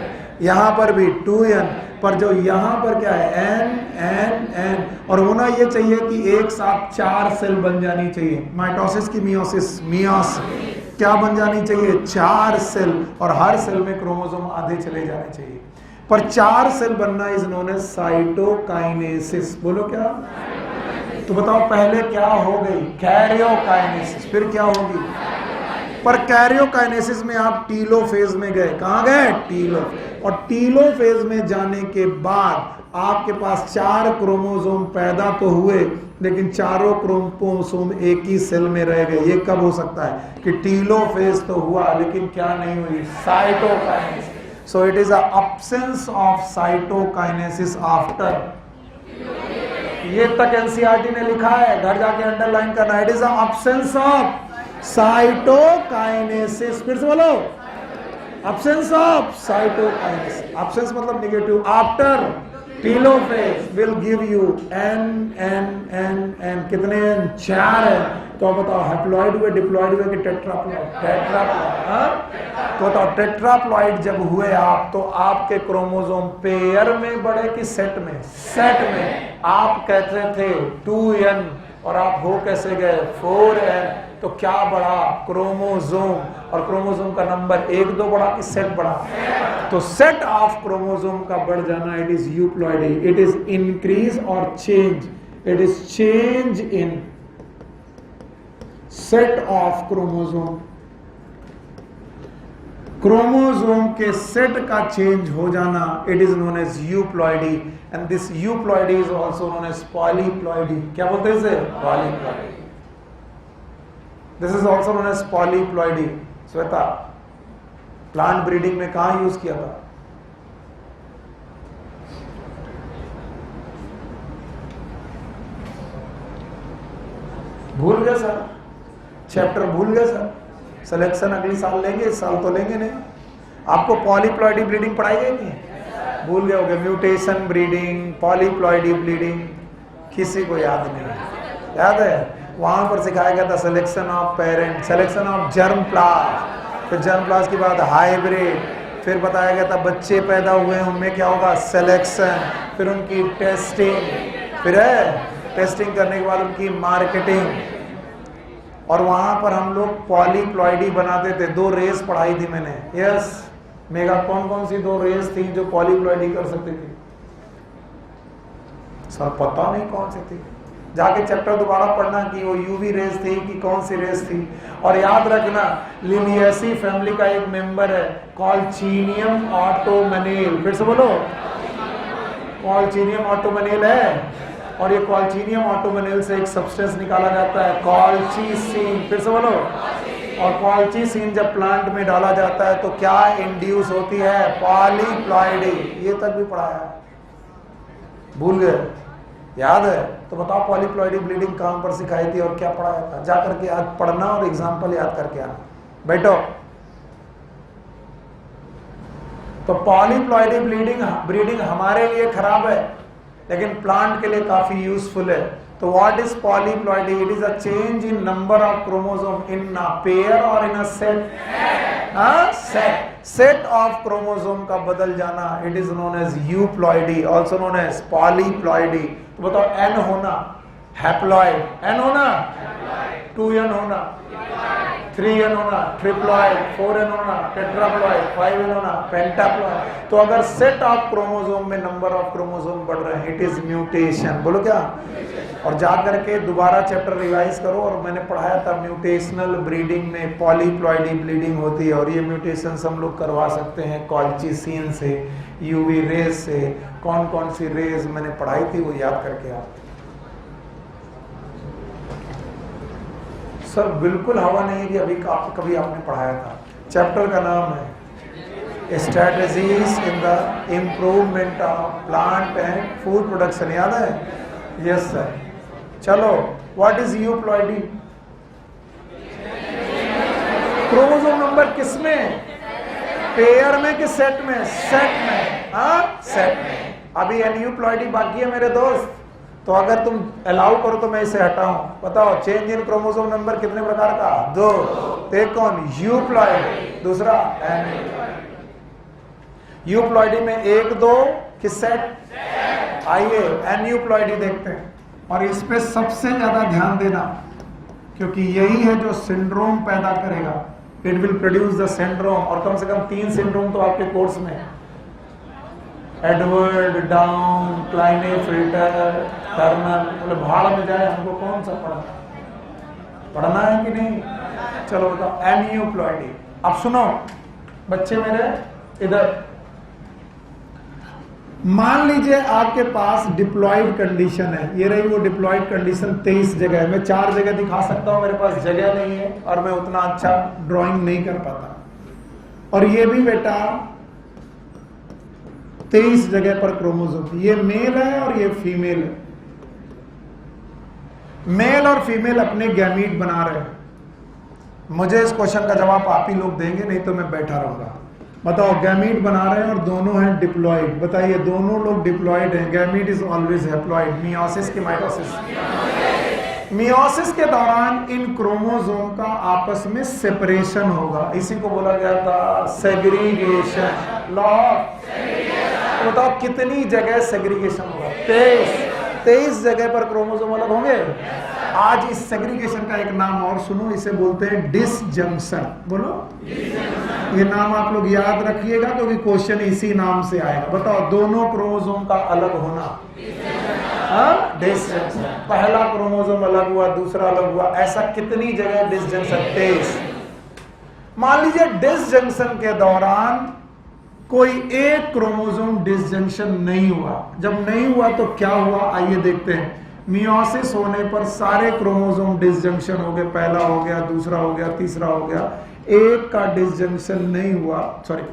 यहाँ पर भी 2n, पर जो यहाँ पर क्या है n n n, और होना ये चाहिए कि एक साथ 4 सेल बन जानी चाहिए। माइटोसिस की मियोसिस, मियोसिस क्या बन जानी चाहिए? 4 सेल, और हर सेल में क्रोमोसोम आधे चले जाने चाहिए। पर 4 सेल बनना इज नोन एज साइटोकाइनेसिस। बोलो क्या? तो बताओ पहले क्या हो गई? कैरियोकाइनेसिस, फिर क्या होगी? पर कैरियोकाइनेसिस में आप टीलोफेज में गए। कहां गए? टीलो। और टीलोफेज में जाने के बाद आपके पास 4 क्रोमोसोम पैदा तो हुए, लेकिन चारों क्रोमोसोम एक ही सेल में रह गए। ये कब हो सकता है? कि टीलोफेज तो हुआ लेकिन क्या नहीं हुई? Cytokinesis. So it is a absence of cytokinesis after। ये तक एनसीईआरटी ने लिखा है, घर जाके अंडरलाइन करना। It is absence of cytokinesis। फिर से बोलो, absence of cytokinesis। absence मतलब negative. After telophase will give you n कितने n? 4 है। तो बताओ हैप्लॉइड हुए, डिप्लॉइड हुए कि टेट्राप्लॉइड? टेट्राप्लॉइड। तो बताओ टेट्राप्लॉइड जब हुए आप, तो आपके क्रोमोसोम पेयर में बढ़े कि सेट में? सेट में। आप कहते थे 2n और आप हो कैसे गए? 4n। तो क्या बढ़ा? क्रोमोसोम। और क्रोमोसोम का नंबर 1 2 बढ़ा कि सेट बढ़ा? तो सेट ऑफ क्रोमोसोम का बढ़ जाना, it is euploidy. It is increase और change. It is change in set of chromosome. Chromosome के सेट का चेंज हो जाना, it is known as euploidy. And this euploidy is also known as polyploidy. क्या बोलते हैं इसे? Polyploidy. This is also known as polyploidy. Shweta, plant breeding में कहां यूज किया था? भूल गए सर? चैप्टर भूल गए सर? सिलेक्शन अगली साल लेंगे, इस साल तो लेंगे नहीं। आपको पॉलीप्लॉइडी ब्रीडिंग पढ़ाई गई नहीं? भूल गए होगे। म्यूटेशन ब्रीडिंग, पॉलीप्लॉइडी ब्रीडिंग, किसी को याद नहीं? याद है? वहां पर सिखाया गया था selection of parent, selection of germplasm, फिर जर्म प्लास्ट के बाद हाइब्रिड, फिर बताया गया था बच्चे पैदा हुए उनमें क्या होगा? सिलेक्शन, फिर उनकी टेस्टिंग, फिर टेस्टिंग करने के बाद उनकी मार्केटिंग। और वहां पर हम लोग पॉलीप्लॉइडी बनाते थे। 2 रेस पढ़ाई थी मैंने। यस मेगा, कौन कौन सी 2 रेस थी जो पॉलीप्लॉइडी कर सकती थी? सर पता नहीं कौन सी थी। जाके चैप्टर दोबारा पढ़ना कि वो यूवी रेस थी कि कौन सी रेस थी। और याद रखना, लिनियेसी फैमिली का एक मेंबर है कॉल्चीनियम ऑटोमनेल। फिर से बोलो, कॉल्चीनियम ऑटोमनेल है। और ये कॉल्चीनियम ऑटोमनेल से एक सब्सटेंस निकाला जाता है कॉल्चीसिन। फिर से बोलो। और कॉल्चीसिन जब प्लांट में डाला जाता है तो क्या इंड्यूस होती है? पॉलीप्लॉइडी। ये तक भी पढ़ाया, भूल गए? याद है? तो बताओ पॉलीप्लॉइडी ब्लीडिंग कहां पर सिखाई थी और क्या पढ़ाया था? जाकर के आज पढ़ना और एग्जाम्पल याद करके आना। बैठो। तो पॉलीप्लॉइडी ब्रीडिंग हमारे लिए खराब है, लेकिन प्लांट के लिए काफी यूजफुल है। तो what is polyploidy? It is a change in number of chromosome in a pair और in a set. Set of chromosome का बदल जाना, it is known as euploidy, also known as polyploidy. तो बताओ n होना haploid, n होना 2n होना 3n होना ट्रिप्लॉइड, 4n होना टेट्राप्लॉइड, 5n होना पेंटाप्लॉइड। तो अगर सेट ऑफ क्रोमोसोम में नंबर ऑफ क्रोमोसोम बढ़ रहे हैं, इट इज म्यूटेशन। बोलो क्या? और जाकर के दोबारा चैप्टर रिवाइज करो। और मैंने पढ़ाया था म्यूटेशनल ब्रीडिंग में पॉलीप्लॉइडी ब्लीडिंग होती है, और ये म्यूटेशन हम लोग करवा सकते हैं कॉल्चीसिन से, यूवी रेज से। कौन कौन सी रेज मैंने पढ़ाई थी वो याद करके आप। सर बिल्कुल हवा नहीं है कि अभी कभी आपने पढ़ाया था। चैप्टर का नाम है strategies in the improvement of plant and food production. याद है? Yes sir. चलो, what is euploidy? Chromosome number किसमें? पेयर में कि सेट में? सेट में। सेट में। अभी एन्यूप्लॉइडी बाकी है मेरे दोस्त। तो अगर तुम अलाउ करो तो मैं इसे हटाऊं। बताओ चेंज इन क्रोमोसोम नंबर कितने प्रकार का? 2। एक कौन? यूप्लॉइड, दूसरा एन्यूप्लॉइड। यूप्लॉइडी में एक दो कि सेट? आइए एन्यूप्लॉइडी देखते हैं, और इस पे सबसे ज्यादा ध्यान देना, क्योंकि यही है जो सिंड्रोम पैदा करेगा। It will produce the syndrome, और कम से कम 3 सिंड्रोम तो आपके कोर्स में है। Edward, Down, Klinefelter, Turner. बोले भाड़ में जाए, हमको कौन सा पढ़ना है कि नहीं? चलो बताओ, एन्यूप्लॉइडी। अब सुनो बच्चे मेरे, इधर मान लीजिए आपके पास डिप्लॉयड कंडीशन है, ये रही वो डिप्लॉयड कंडीशन 23 जगह है। मैं 4 जगह दिखा सकता हूं, मेरे पास जगह नहीं है और मैं उतना अच्छा ड्राइंग नहीं कर पाता। और ये भी बेटा 23 जगह पर क्रोमोसोम, ये मेल है और ये फीमेल है। मेल और फीमेल अपने गैमीट बना रहे हैं। मुझे इस क्वेश्चन का जवाब आप ही लोग देंगे, नहीं तो मैं बैठा रहूंगा। बताओ, गैमीट बना रहे हैं और दोनों हैं डिप्लॉयड। बताइए, दोनों लोग डिप्लॉयड हैं। Gamete is always haploid. Meiosis की माइटोसिस, मियोसिस के दौरान इन क्रोमोसोम का आपस में सेपरेशन होगा। इसी को बोला गया था सेग्रीगेशन, लॉ। तो बताओ कितनी जगह सेग्रीगेशन होगा? 23 जगह पर क्रोमोसोम अलग होंगे। आज इस सेग्रीगेशन का एक नाम और सुनो, इसे बोलते हैं डिसजंक्शन। बोलो, ये नाम आप लोग याद रखिएगा क्योंकि क्वेश्चन इसी नाम से आएगा। बताओ, दोनों क्रोमोसोम का अलग होना, डिसजंक्शन। पहला क्रोमोसोम अलग हुआ, दूसरा अलग हुआ, ऐसा कितनी जगह डिसजंक्शन? 23। मान लीजिए डिसजंक्शन के दौरान कोई एक क्रोमोसोम डिसजंक्शन नहीं हुआ। जब नहीं हुआ तो क्या हुआ, आइए देखते हैं। मियोसिस होने पर सारे क्रोमोसोम डिसजंक्शन हो गए। पहला हो गया, दूसरा हो गया, तीसरा हो गया। एक का डिसजंक्शन नहीं हुआ, सॉरी,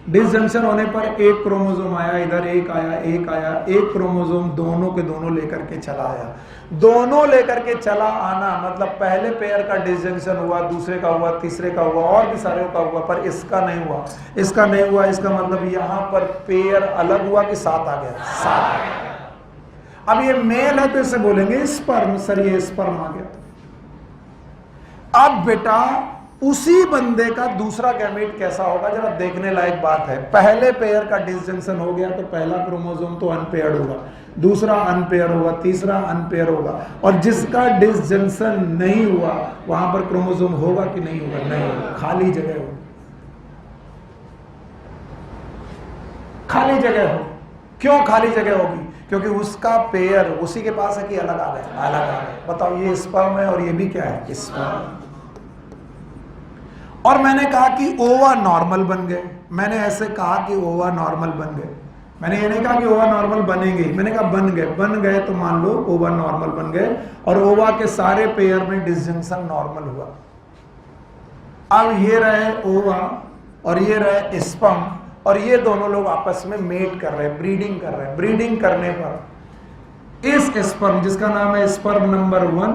डिसजंक्शन होने पर एक क्रोमोसोम आया, इधर एक आया, एक आया। एक क्रोमोसोम दोनों के दोनों लेकर के चला आया। दोनों लेकर के चला आना मतलब पहले पेयर का डिसजंक्शन हुआ, दूसरे का हुआ, तीसरे का हुआ, और भी सारे का हुआ, पर इसका नहीं हुआ। इसका नहीं हुआ, इसका मतलब यहां पर पेयर अलग हुआ कि साथ आ गया? साथ। अब ये मेल है तो इसे बोलेंगे स्पर्म। सर ये स्पर्म आ गया। अब बेटा उसी बंदे का दूसरा गैमेट कैसा होगा, जरा देखने लायक बात है। पहले पेयर का डिसजंक्शन हो गया तो पहला क्रोमोसोम तो अनपेयर्ड होगा, दूसरा अनपेयर होगा, तीसरा अनपेयर होगा, और जिसका डिसजंक्शन नहीं हुआ वहां पर क्रोमोसोम होगा कि नहीं होगा? नहीं होगा, खाली जगह हो, खाली जगह हो। क्यों खाली जगह होगी? क्योंकि उसका पेयर उसी के पास है कि अलग आ गए? अलग आ गए। बताओ, ये स्पर्म है और ये भी क्या है? स्पर्म। और मैंने कहा कि ओवा नॉर्मल बन गए। मैंने ऐसे कहा कि ओवा नॉर्मल बन गए। मैंने ये नहीं कहा कि ओवा नॉर्मल बनेंगे, मैंने कहा बन गए। बन गए तो मान लो ओवा नॉर्मल बन गए, और ओवा के सारे पेयर में डिसजंक्शन नॉर्मल हुआ। अब ये रहे ओवा और ये रहे स्पर्म, और ये दोनों लोग आपस में मेट कर रहे हैं, ब्रीडिंग कर रहे हैं। ब्रीडिंग करने पर इस स्पर्म, जिसका नाम है स्पर्म नंबर 1,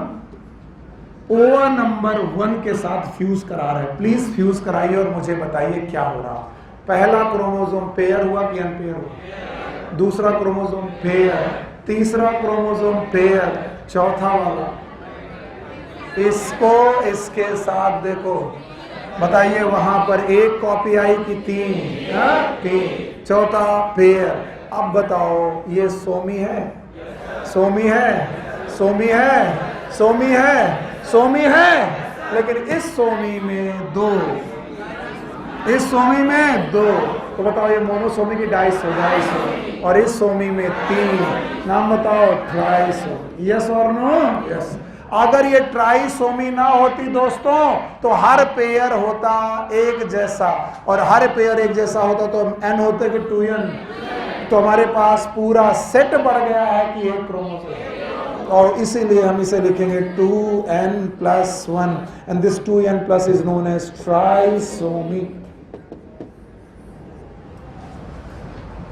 ओवा नंबर 1 के साथ फ्यूज करा रहे हैं। प्लीज फ्यूज कराइए और मुझे बताइए क्या हो रहा। पहला क्रोमोसोम पेयर हुआ कि अनपेयर हुआ? दूसरा क्रोमोसोम पेयर, तीसरा क्रोमोसोम पेयर, चौथा वाला इसको इसके साथ देखो, बताइए वहां पर एक कॉपी आई कि 3? चौथा पेयर। अब बताओ, ये सोमी है? सोमी है? सोमी है? सोमी है? सोमी है, लेकिन इस सोमी में 2, इस सोमी में 2, तो बताओ ये मोनोसोमी की डाइसोमी, और इस सोमी में 3। नाम बताओ, ट्राइसोमी। यस और नो? यस। अगर ये ट्राइसोमी ना होती दोस्तों तो हर पेयर होता एक जैसा, और हर पेयर एक जैसा होता तो n होते कि 2n, तो हमारे पास पूरा सेट बढ़ गया है कि एक क्रोमोसोम, और इसीलिए हम इसे लिखेंगे 2n+1, and this 2n+ is known as trisomy.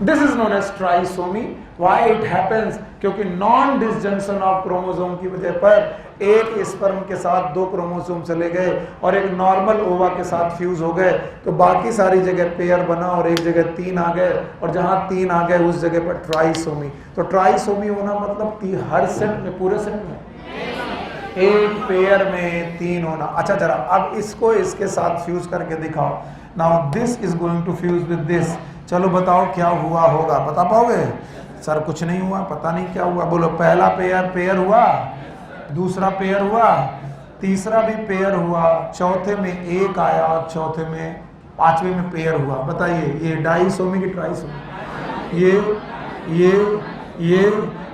This is known as trisomy. Why it happens? क्योंकि नॉन डिसजंक्शन ऑफ क्रोमोसोम की वजह पर एक स्पर्म के साथ 2 क्रोमोसोम चले गए और एक नॉर्मल ओवा के साथ फ्यूज हो गए, तो बाकी सारी जगह पेयर बना और एक जगह 3 आ गए, और जहां 3 आ गए उस जगह पर ट्राइसोमी। तो ट्राइसोमी होना मतलब हर सेट में, पूरे सेट में एक पेयर में 3 होना। अच्छा जरा अब इसको इसके साथ फ्यूज करके दिखाओ। Now this is going to fuse with this. चलो बताओ क्या हुआ होगा, बता पाओगे? सर कुछ नहीं हुआ, पता नहीं क्या हुआ। बोलो पहला पेयर हुआ, दूसरा पेयर हुआ, तीसरा भी पेयर हुआ, चौथे में 1 आया, चौथे में पांचवे में पेयर हुआ। बताइए ये डाइसोमी की ट्राइसोमी, ये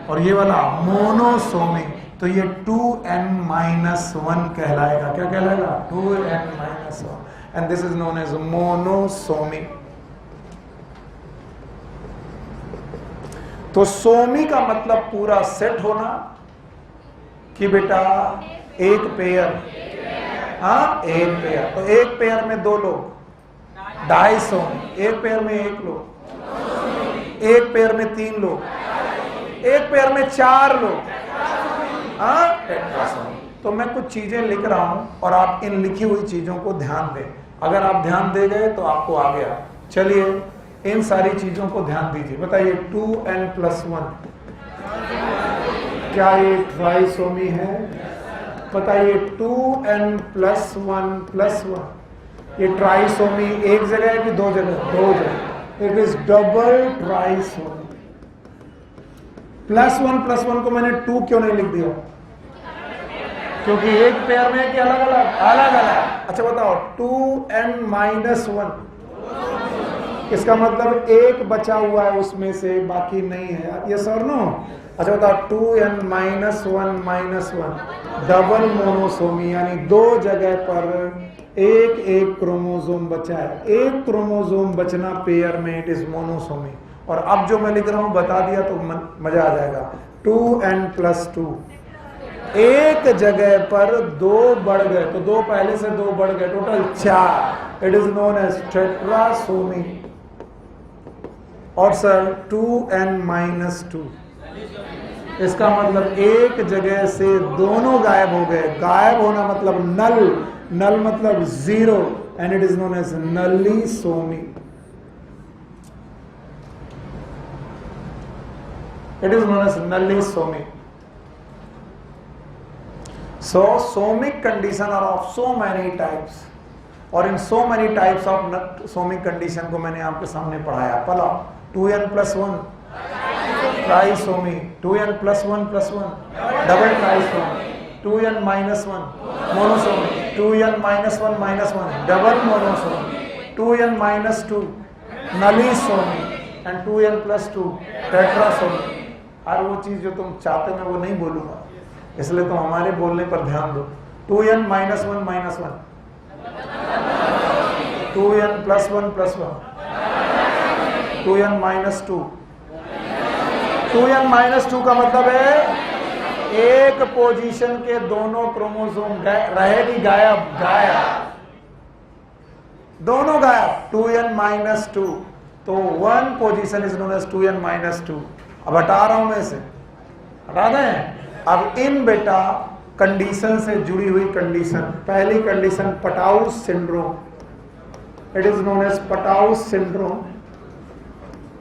और ये वाला मोनोसोमी। तो ये 2n-1 कहलाएगा। क्या कहलाएगा? 2n-1 and this is known as monosomy. तो सोमी का मतलब पूरा सेट होना कि बेटा एक पेयर, हाँ एक पेयर। तो एक पेयर में 2 लोग, डाइसोमी। एक पेयर में 1 लोग, एक पेयर में 3 लोग, एक पेयर में 4 लोग, हाँ टेट्रासोमी। तो मैं कुछ चीजें लिख रहा हूं और आप इन लिखी हुई चीजों को ध्यान दें। अगर आप ध्यान दे गए तो आपको आ गया। चलिए इन सारी चीजों को ध्यान दीजिए। बताइए 2n+1 क्या ये ट्राइसोमी है? बताइए 2n+1+1 ये ट्राइसोमी एक जगह है कि 2 जगह? 2 जगह। It is double trisomy. +1+1 को मैंने 2 क्यों नहीं लिख दिया? क्योंकि एक पेयर में कि अलग अलग? अलग अलग। अच्छा बताओ 2n-1 इसका मतलब एक बचा हुआ है उसमें से, बाकी नहीं है। ये सर नो। अच्छा बताओ 2n-1-1 डबल मोनोसोमी, यानी 2 जगह पर एक क्रोमोसोम बचा है। एक क्रोमोसोम बचना पेयर में, इट इज मोनोसोमी। और अब जो मैं लिख रहा हूं बता दिया तो मजा आ जाएगा। 2n+2 एक जगह पर 2 बढ़ गए, तो 2 पहले से 2 बढ़ गए, total 4। It is known as tetrasomy. और सर 2n-2 इसका मतलब एक जगह से दोनों गायब हो गए। गायब होना मतलब नल मतलब 0 and it is known as nullisomy. It is known as nullisomy. So somic condition are of so many types, और इन so many types of somic condition को मैंने आपके सामने पढ़ाया। पहला 2n+1 trisomy, 2n+1+1 double trisomy, 2n-1 monosomy, 2n-1-1 double monosomy, 2n-2 नलीसोमी and 2n+2 tetrasomy. और वो चीज जो तुम चाहते मैं वो नहीं बोलूंगा, इसलिए तुम हमारे बोलने पर ध्यान दो। 2n-1-1 2n+1+1 2n-2 2n-2 का मतलब है एक पोजीशन के दोनों क्रोमोसोम रहेगी गायब, दोनों गायब। 2n-2 तो 1 position is known as 2n-2। अब हटा रहा हूं मैं इसे, हटा दें। अब इन बेटा कंडीशन से जुड़ी हुई कंडीशन, पहली condition Patau's syndrome, it is known as Patau's syndrome.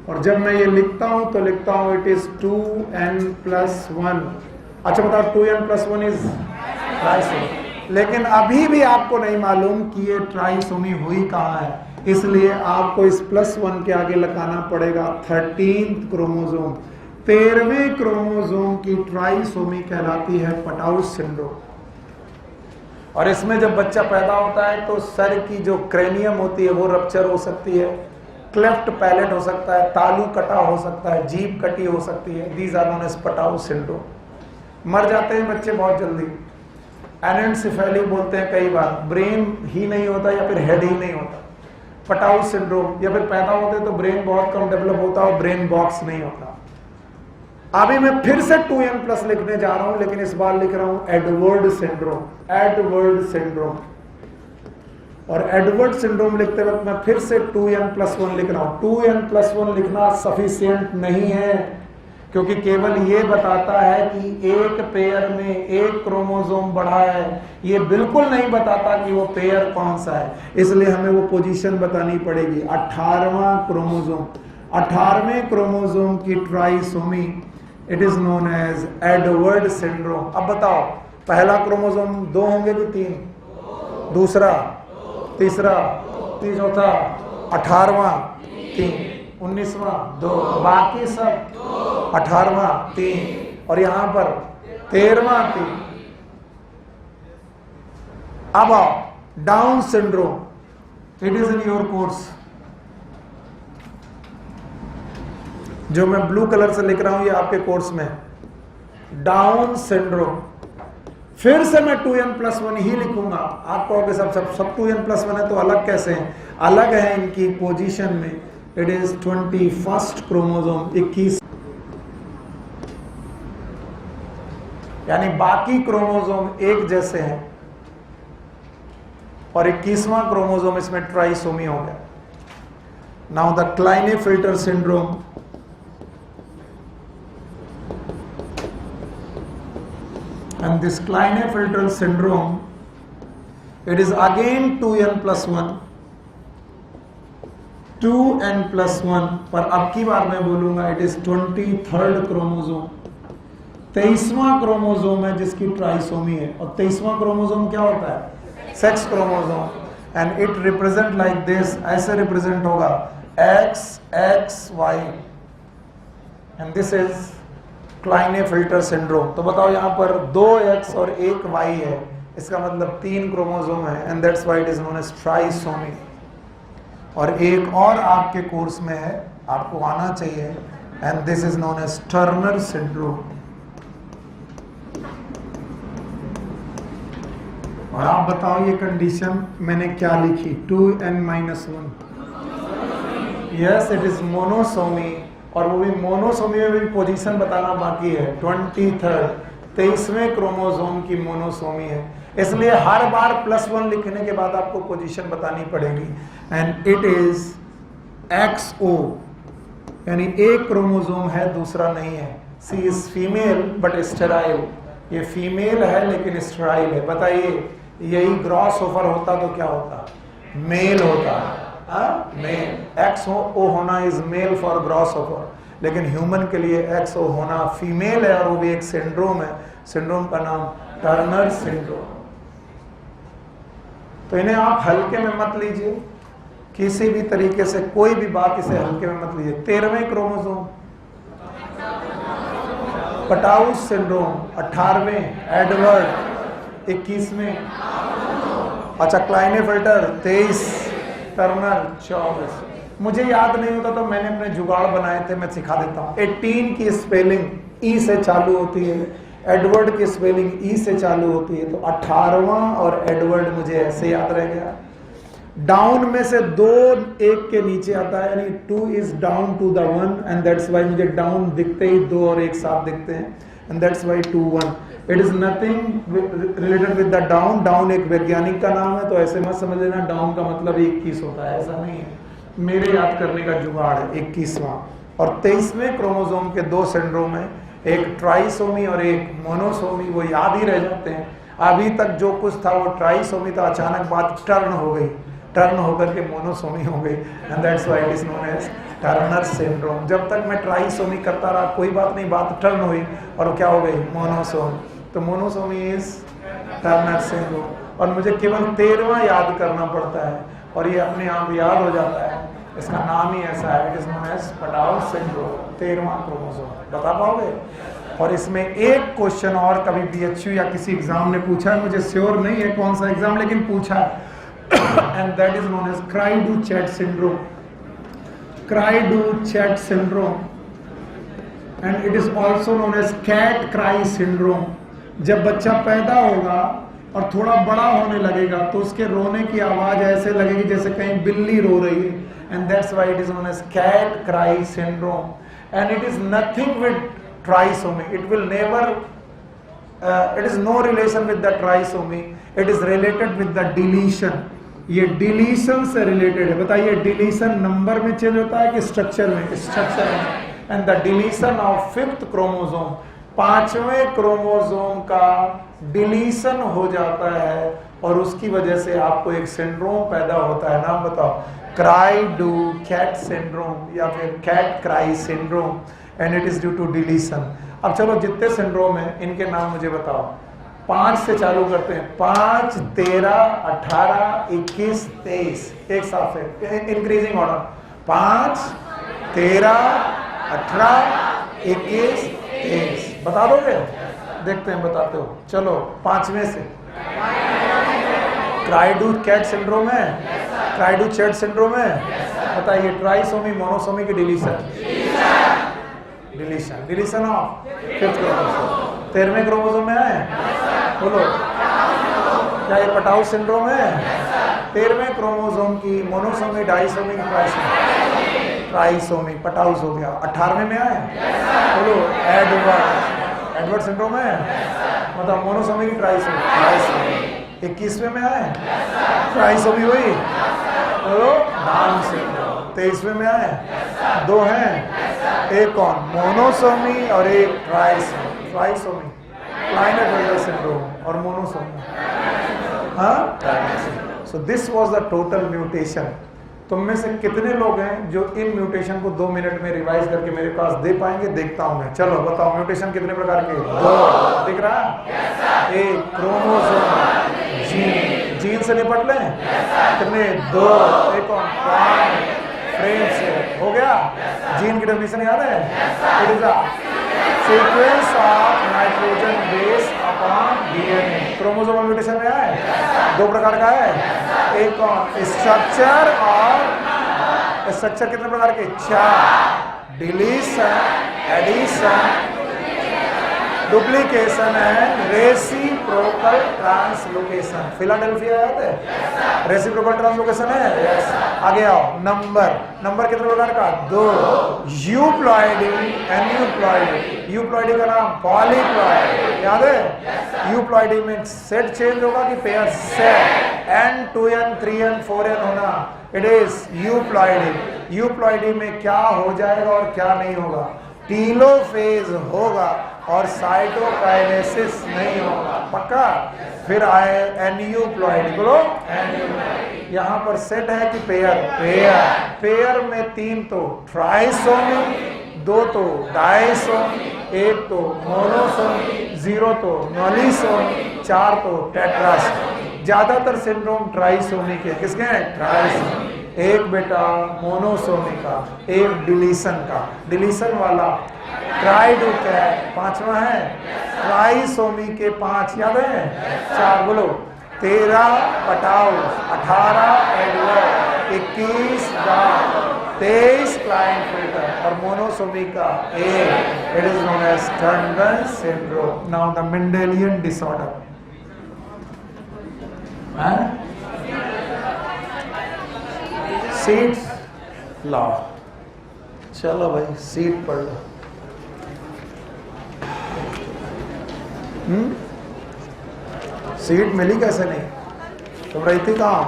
और जब मैं ये लिखता हूं तो लिखता हूं इट इज 2n+1। अच्छा बताओ 2n+1 इज ट्राइसोमी। लेकिन अभी भी आपको नहीं मालूम कि ये ट्राइसोमी हुई कहां है, इसलिए आपको इस +1 के आगे लगाना पड़ेगा 13th क्रोमोसोम। 13वें क्रोमोसोम की ट्राइसोमी कहलाती है पटाउस सिंड्रोम। और इसमें जब बच्चा पैदा होता है तो सर की जो क्रेनियम होती है वो रप्चर हो सकती है, क्लेफ्ट पैलेट हो सकता है, तालू कटा हो सकता है, जीभ कटी हो सकती है। These are known as Patau's syndrome. मर जाते हैं बच्चे बहुत जल्दी, एनेंसेफेली बोलते हैं कई बार, ब्रेन ही नहीं होता या फिर हेड ही नहीं होता, पटाउस सिंड्रोम। या फिर पैदा होते तो ब्रेन बहुत कम डेवलप होता और ब्रेन बॉक्स नहीं होता। अभी मैं फिर से 2n+ लिखने जा रहा हूं, लेकिन इस बार लिख रहा हूं एडवर्ड सिंड्रोम, एडवर्ड सिंड्रोम। और एडवर्ड सिंड्रोम लिखते वक्त मैं फिर से 2n+1 लिख रहा हूं। 2n+1 लिखना सफिशिएंट नहीं है, क्योंकि केवल ये बताता है कि एक पेयर में एक क्रोमोसोम बढ़ा है, ये बिल्कुल नहीं बताता कि वो पेयर कौन सा है। इसलिए हमें वो पोजीशन बतानी पड़ेगी। 18वां क्रोमोसोम, 18वें क्रोमोसोम की trisomy, it is known as Edward syndrome. अब बताओ पहला क्रोमोसोम 2 होंगे कि 3? दूसरा, तीसरा, चौथा, 18वां 3, 19वां 2, बाकी सब 18वां 3 और यहां पर 13वां 3। अब आओ down syndrome, it is in your course. जो मैं ब्लू कलर से लिख रहा हूं ये आपके कोर्स में डाउन सिंड्रोम। फिर से मैं 2n+1 ही लिखूंगा। आप कहोगे सब 2n+1 है तो अलग कैसे हैं? अलग है इनकी पोजीशन में। इट इज 21st क्रोमोसोम, 21, यानी बाकी क्रोमोसोम एक जैसे हैं और 21वां क्रोमोसोम इसमें ट्राइसोमी हो गया। Now the Klinefelter syndrome, and this Klinefelter syndrome, it is again 2n+1, 2n+1, पर अब की बार मैं बोलूंगा इट इज 23rd क्रोमोसोम, 23वां क्रोमोसोम है जिसकी ट्राइसोमी है। और 23वां क्रोमोसोम क्या होता है? Sex chromosome, and it represent like this, ऐसे रिप्रेजेंट होगा XXY, and this is Klinefelter syndrome. तो बताओ यहाँ पर 2X और 1Y है, इसका मतलब 3 क्रोमोसोम है, and that's why it is known as trisomy. और एक और आपके कोर्स में है, आपको आना चाहिए, and this is known as Turner syndrome. और आप बताओ ये कंडीशन मैंने क्या लिखी? 2n-1। Yes, it is monosomy, और वो भी मोनोसोमी में भी पोजीशन बताना बाकी है। 23rd, 23वें क्रोमोसोम की मोनोसोमी है, इसलिए हर बार +1 लिखने के बाद आपको पोजीशन बतानी पड़ेगी। एंड इट इज XO, यानी एक क्रोमोसोम है दूसरा नहीं है। सी इज फीमेल बट स्टेराइल, ये फीमेल है लेकिन स्टेराइल है। बताइए यही क्रॉस ओवर होता तो क्या होता? मेल होता। मेल, XO होना is mail for cross over, लेकिन ह्यूमन के लिए XO होना फीमेल है, और वो भी एक सिंड्रोम है। सिंड्रोम का नाम टर्नर सिंड्रोम। तो इन्हें आप हल्के में मत लीजिए, किसी भी तरीके से कोई भी बात इसे हल्के में मत लीजिए। 13वें क्रोमोसोम पटाउस सिंड्रोम, 18वें एडवर्ड, 21वें, अच्छा क्लाइनेफिल्टर 23, टर्नर 24। मुझे याद नहीं होता तो मैंने अपने जुगाड़ बनाए थे, मैं सिखा देता हूँ। 18 की स्पेलिंग ई से चालू होती है, एडवर्ड की स्पेलिंग ई से चालू होती है, तो 18वां और एडवर्ड मुझे ऐसे याद रह गया। डाउन में से 2 1 के नीचे आता है, यानी 2 is down to the 1, and that's why मुझे डाउन दिखते ही 2 और 1 साथ दिखते हैं, and that's why 2 1। It is nothing related with the Down. Down एक वैज्ञानिक का नाम है, तो ऐसे मत समझ लेना डाउन का मतलब 21 होता है, ऐसा नहीं है। मेरे याद करने का जुगाड़ है 21वां। और 23वें क्रोमोसोम के 2 सिंड्रोम है, एक ट्राइसोमी और एक मोनोसोमी, वो याद ही रह जाते हैं। अभी तक जो कुछ था वो ट्राइसोमी था, अचानक बात टर्न हो गई, टर्न होकर के मोनोसोमी हो गई, and that's why it is known as Turner syndrome. जब तक मैं ट्राइसोमी करता रहा कोई बात नहीं, बात टर्न हुई और क्या हो गई? मोनोसोमी। तो मोनोसोमी इज टर्नर सिंड्रोम। और मुझे केवल 13वां याद करना पड़ता है, और ये अपने आप याद हो जाता है, इसका नाम ही ऐसा है, it is known as Patau's syndrome, 13वां क्रोमोसोम। बता पाओगे? और इसमें एक क्वेश्चन और कभी BHU या किसी एग्जाम ने पूछा है, मुझे श्योर नहीं है कौन सा एग्जाम, लेकिन पूछा है, and that is known as cri du chat syndrome. Cri du chat syndrome, and it is also known as cat cry syndrome. जब बच्चा पैदा होगा और थोड़ा बड़ा होने लगेगा तो उसके रोने की आवाज ऐसे लगेगी जैसे कहीं बिल्ली रो रही है, and that's why it is known as cat cry syndrome. And it is nothing with trisomy, it will never, it is no relation with the trisomy, it is related with the deletion. ये deletion से रिलेटेड है। बताइए deletion number में change होता है कि structure में? स्ट्रक्चर में। And the deletion of 5th chromosome, 5वें क्रोमोसोम का डिलीशन हो जाता है, और उसकी वजह से आपको एक सिंड्रोम पैदा होता है। नाम बताओ? क्राई-डू-कैट सिंड्रोम या फिर cat cry syndrome, and it is due to deletion. अब चलो जितने सिंड्रोम है इनके नाम मुझे बताओ। 5 से चालू करते हैं। 5, 13, 18, 21, 23, एक साथ है, इंक्रीजिंग ऑर्डर। 5, 13, 18, 21, 23। बता दोगे? देखते हैं बताते हो। चलो 5वें से क्राइडू कैट सिंड्रोम है, क्राइडू चैट सिंड्रोम है। बताइए ट्राइसोमी, मोनोसोमी की deletion? Deletion, deletion of 5th chromosome. 13वें क्रोमोसोम में है, बोलो क्या ये पटाउ सिंड्रोम है? 13वें क्रोमोसोम की monosomy, disomy, trisomy? Trisomy, Patau's हो गया। 18वें में आए, बोलो एडवर्ड सिंड्रोम है, मतलब मोनोसोमी की ट्राइसोमी? ट्राइसोमी। 21वें में आए, ट्राइसोमी हुई, बोलो डाउन सिंड्रोम। 23वें में आए, 2 हैं, एक कौन? मोनोसोमी और एक ट्राइसोमी। ट्राइसोमी क्लाइनेट सिंड्रोम और मोनोसोमी। हाँ, so this was the total mutation. तुम में से कितने लोग हैं जो इन म्यूटेशन को 2 मिनट में रिवाइज करके मेरे पास दे पाएंगे? देखता हूं मैं। चलो बताओ म्यूटेशन कितने प्रकार के? 2। दिख रहा है? एक क्रोमोसोम, जीन, जीन से निपट लें कितने? 2। एक और फ्रेम से हो गया। जीन की डेफिनेशन याद है? It is a sequence of nitrogen base upon DNA. Chromosomal mutation में है, 2 प्रकार का है। एक और स्ट्रक्चर, और स्ट्रक्चर कितने प्रकार के? 4। Deletion, addition, duplication and reciprocal translocation. Philadelphia याद है? रेसिप्रोकल ट्रांसलोकेशन है। यस। आगे आओ। नंबर कितने प्रकार का? 2। Euploidy, aneuploidy. यूप्लॉइडी का नाम पॉलीप्लॉइड, याद है? यूप्लॉइडी में सेट चेंज होगा कि pair? Set. N, 2N, 3N, 4N होना, इट इज यूप्लॉइडी। यूप्लॉइडी में क्या हो जाएगा और क्या नहीं होगा? टीलोफेज होगा और साइटोकाइनेसिस नहीं होगा। पक्का? फिर आए एन्यूप्लॉइडी, बोलो एन्यूप्लॉइडी। यहाँ पर सेट है कि पेयर? पेयर में 3 तो ट्राइसोमी, 2 तो डाइसोमी, 1 तो मोनोसोमी, 0 तो नॉलिसोमी, 4 तो टेट्रासोमी। ज्यादातर सिंड्रोम ट्राइसोमी के। किसके हैं? ट्राइसोमी। एक बेटा मोनोसोमी का, एक डिलीशन का। डिलीशन वाला ट्राइडू कैट। 5वां है ट्राइसोमी के 5, याद है? 4, बोलो 13 पटाउ, 18 एडवर्ड, 21 डाउन, 23 क्लाइनफेल्टर और मोनोसोमी का 1। It is known as Turner syndrome. Now the Mendelian disorder. Seeds लाओ। चलो भाई सीड पढ़ लो। सीट मिली कैसे नहीं? तुम रही थी कहाँ?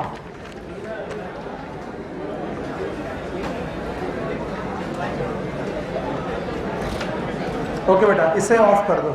ओके बेटा, इसे ऑफ कर दो।